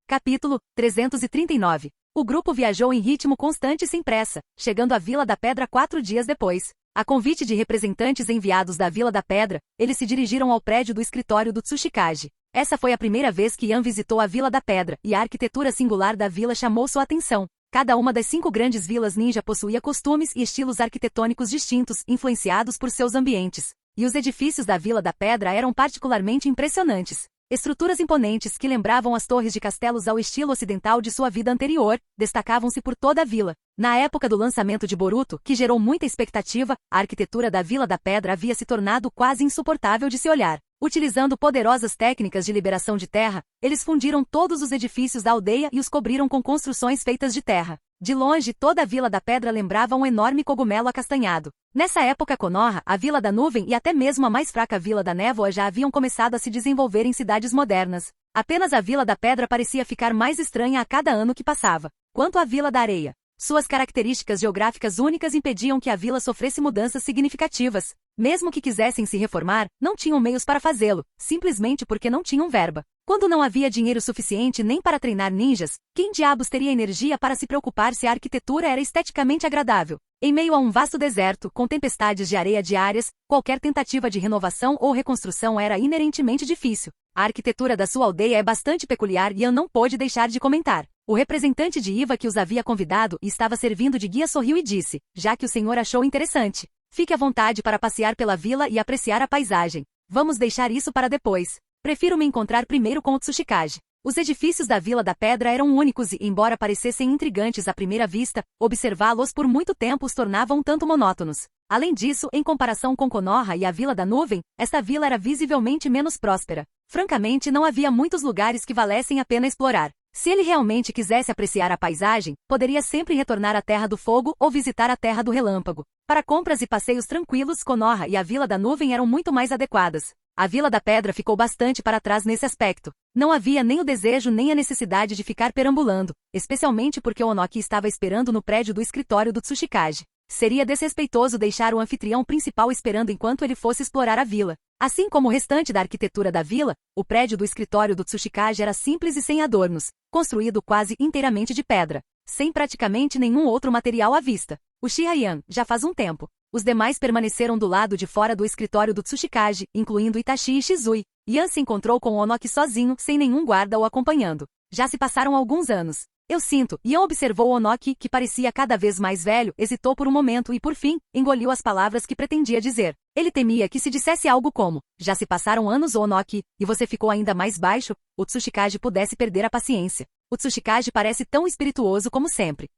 Capítulo 339. O grupo viajou em ritmo constante e sem pressa, chegando à Vila da Pedra 4 dias depois. A convite de representantes enviados da Vila da Pedra, eles se dirigiram ao prédio do escritório do Tsuchikage. Essa foi a primeira vez que Yan visitou a Vila da Pedra, e a arquitetura singular da vila chamou sua atenção. Cada uma das 5 grandes vilas ninja possuía costumes e estilos arquitetônicos distintos, influenciados por seus ambientes. E os edifícios da Vila da Pedra eram particularmente impressionantes. Estruturas imponentes que lembravam as torres de castelos ao estilo ocidental de sua vida anterior, destacavam-se por toda a vila. Na época do lançamento de Boruto, que gerou muita expectativa, a arquitetura da Vila da Pedra havia se tornado quase insuportável de se olhar. Utilizando poderosas técnicas de liberação de terra, eles fundiram todos os edifícios da aldeia e os cobriram com construções feitas de terra. De longe, toda a Vila da Pedra lembrava um enorme cogumelo acastanhado. Nessa época, Konoha, a Vila da Nuvem e até mesmo a mais fraca Vila da Névoa já haviam começado a se desenvolver em cidades modernas. Apenas a Vila da Pedra parecia ficar mais estranha a cada ano que passava. Quanto à Vila da Areia, suas características geográficas únicas impediam que a vila sofresse mudanças significativas. Mesmo que quisessem se reformar, não tinham meios para fazê-lo, simplesmente porque não tinham verba. Quando não havia dinheiro suficiente nem para treinar ninjas, quem diabos teria energia para se preocupar se a arquitetura era esteticamente agradável? Em meio a um vasto deserto, com tempestades de areia diárias, qualquer tentativa de renovação ou reconstrução era inerentemente difícil. A arquitetura da sua aldeia é bastante peculiar e Yan não pôde deixar de comentar. O representante de Iva que os havia convidado e estava servindo de guia sorriu e disse, já que o senhor achou interessante. Fique à vontade para passear pela vila e apreciar a paisagem. Vamos deixar isso para depois. Prefiro me encontrar primeiro com o Tsuchikage. Os edifícios da Vila da Pedra eram únicos e, embora parecessem intrigantes à primeira vista, observá-los por muito tempo os tornava um tanto monótonos. Além disso, em comparação com Konoha e a Vila da Nuvem, esta vila era visivelmente menos próspera. Francamente, não havia muitos lugares que valessem a pena explorar. Se ele realmente quisesse apreciar a paisagem, poderia sempre retornar à Terra do Fogo ou visitar a Terra do Relâmpago. Para compras e passeios tranquilos, Konoha e a Vila da Nuvem eram muito mais adequadas. A Vila da Pedra ficou bastante para trás nesse aspecto. Não havia nem o desejo nem a necessidade de ficar perambulando, especialmente porque Onoki estava esperando no prédio do escritório do Tsuchikage. Seria desrespeitoso deixar o anfitrião principal esperando enquanto ele fosse explorar a vila. Assim como o restante da arquitetura da vila, o prédio do escritório do Tsuchikage era simples e sem adornos, construído quase inteiramente de pedra, sem praticamente nenhum outro material à vista. Uchiha e Yan, já faz um tempo. Os demais permaneceram do lado de fora do escritório do Tsuchikage, incluindo Itachi e Shizui. Yan se encontrou com Onoki sozinho, sem nenhum guarda o acompanhando. Já se passaram alguns anos. Eu sinto, Yan observou Onoki, que parecia cada vez mais velho, hesitou por um momento e, por fim, engoliu as palavras que pretendia dizer. Ele temia que se dissesse algo como, já se passaram anos, Onoki, e você ficou ainda mais baixo, o Tsuchikage pudesse perder a paciência. O Tsuchikage parece tão espirituoso como sempre.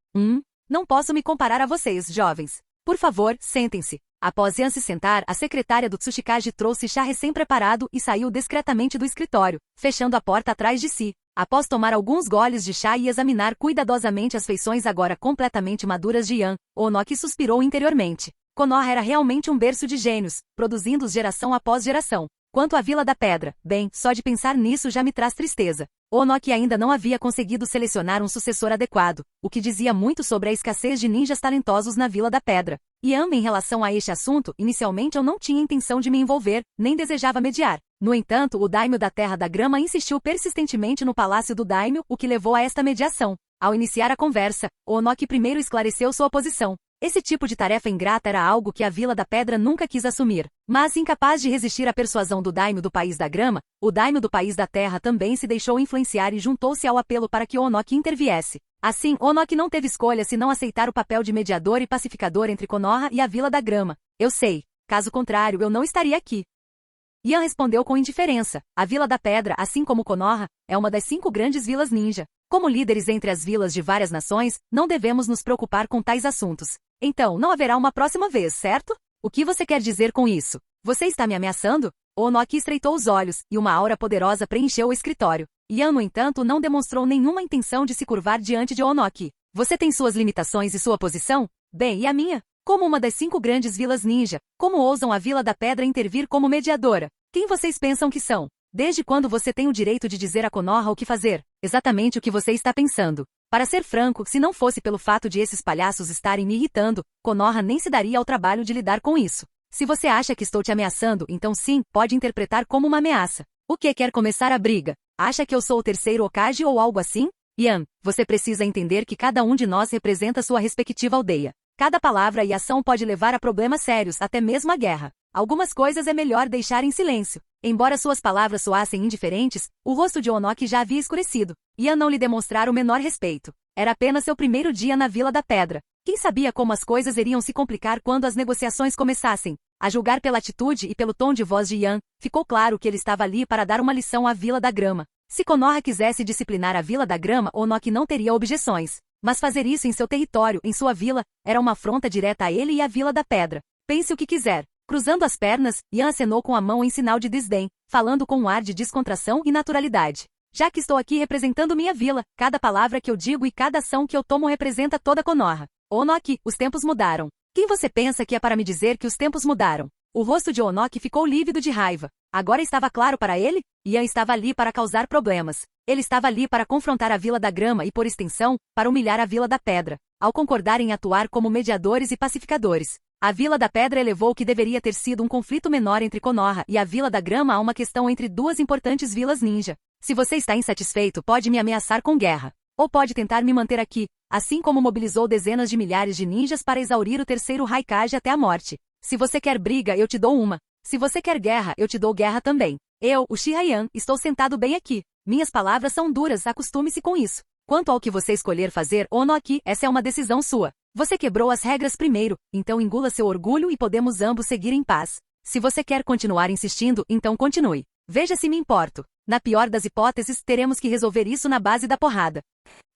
Não posso me comparar a vocês, jovens. Por favor, sentem-se. Após Yan se sentar, a secretária do Tsuchikage trouxe chá recém-preparado e saiu discretamente do escritório, fechando a porta atrás de si. Após tomar alguns goles de chá e examinar cuidadosamente as feições agora completamente maduras de Yan, Onoki suspirou interiormente. Konoha era realmente um berço de gênios, produzindo-os geração após geração. Quanto à Vila da Pedra, bem, só de pensar nisso já me traz tristeza. Onoki ainda não havia conseguido selecionar um sucessor adequado, o que dizia muito sobre a escassez de ninjas talentosos na Vila da Pedra. E em relação a este assunto, inicialmente eu não tinha intenção de me envolver, nem desejava mediar. No entanto, o daimyo da Terra da Grama insistiu persistentemente no palácio do daimyo, o que levou a esta mediação. Ao iniciar a conversa, Onoki primeiro esclareceu sua posição. Esse tipo de tarefa ingrata era algo que a Vila da Pedra nunca quis assumir. Mas, incapaz de resistir à persuasão do daimyo do País da Grama, o daimyo do País da Terra também se deixou influenciar e juntou-se ao apelo para que Onoki interviesse. Assim, Onoki não teve escolha senão aceitar o papel de mediador e pacificador entre Konoha e a Vila da Grama. Eu sei. Caso contrário, eu não estaria aqui. Yan respondeu com indiferença. A Vila da Pedra, assim como Konoha, é uma das 5 grandes vilas ninja. Como líderes entre as vilas de várias nações, não devemos nos preocupar com tais assuntos. Então, não haverá uma próxima vez, certo? O que você quer dizer com isso? Você está me ameaçando? Onoki estreitou os olhos, e uma aura poderosa preencheu o escritório. Yan, no entanto, não demonstrou nenhuma intenção de se curvar diante de Onoki. Você tem suas limitações e sua posição? Bem, e a minha? Como uma das 5 grandes vilas ninja, como ousam a Vila da Pedra intervir como mediadora? Quem vocês pensam que são? Desde quando você tem o direito de dizer a Konoha o que fazer? Exatamente o que você está pensando. Para ser franco, se não fosse pelo fato de esses palhaços estarem me irritando, Konoha nem se daria ao trabalho de lidar com isso. Se você acha que estou te ameaçando, então sim, pode interpretar como uma ameaça. O que quer começar a briga? Acha que eu sou o terceiro Hokage ou algo assim? Yan, você precisa entender que cada um de nós representa sua respectiva aldeia. Cada palavra e ação pode levar a problemas sérios, até mesmo a guerra. Algumas coisas é melhor deixar em silêncio. Embora suas palavras soassem indiferentes, o rosto de Onoki já havia escurecido. Yan não lhe demonstrara o menor respeito. Era apenas seu primeiro dia na Vila da Pedra. Quem sabia como as coisas iriam se complicar quando as negociações começassem? A julgar pela atitude e pelo tom de voz de Yan, ficou claro que ele estava ali para dar uma lição à Vila da Grama. Se Konoha quisesse disciplinar a Vila da Grama, Onoki não teria objeções. Mas fazer isso em seu território, em sua vila, era uma afronta direta a ele e à Vila da Pedra. Pense o que quiser. Cruzando as pernas, Yan acenou com a mão em sinal de desdém, falando com um ar de descontração e naturalidade. Já que estou aqui representando minha vila, cada palavra que eu digo e cada ação que eu tomo representa toda Konoha. Onoki, os tempos mudaram. Quem você pensa que é para me dizer que os tempos mudaram? O rosto de Onoki ficou lívido de raiva. Agora estava claro para ele? Yan estava ali para causar problemas. Ele estava ali para confrontar a Vila da Grama e, por extensão, para humilhar a Vila da Pedra, ao concordar em atuar como mediadores e pacificadores. A Vila da Pedra elevou o que deveria ter sido um conflito menor entre Konoha e a Vila da Grama a uma questão entre 2 importantes vilas ninja. Se você está insatisfeito, pode me ameaçar com guerra. Ou pode tentar me manter aqui, assim como mobilizou dezenas de milhares de ninjas para exaurir o terceiro Raikage até a morte. Se você quer briga, eu te dou uma. Se você quer guerra, eu te dou guerra também. Eu, Uchiha Yan, estou sentado bem aqui. Minhas palavras são duras, acostume-se com isso. Quanto ao que você escolher fazer, Onoki, essa é uma decisão sua. Você quebrou as regras primeiro, então engula seu orgulho e podemos ambos seguir em paz. Se você quer continuar insistindo, então continue. Veja se me importo. Na pior das hipóteses, teremos que resolver isso na base da porrada.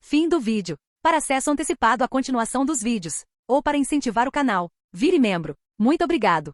Fim do vídeo. Para acesso antecipado à continuação dos vídeos, ou para incentivar o canal, vire membro. Muito obrigado.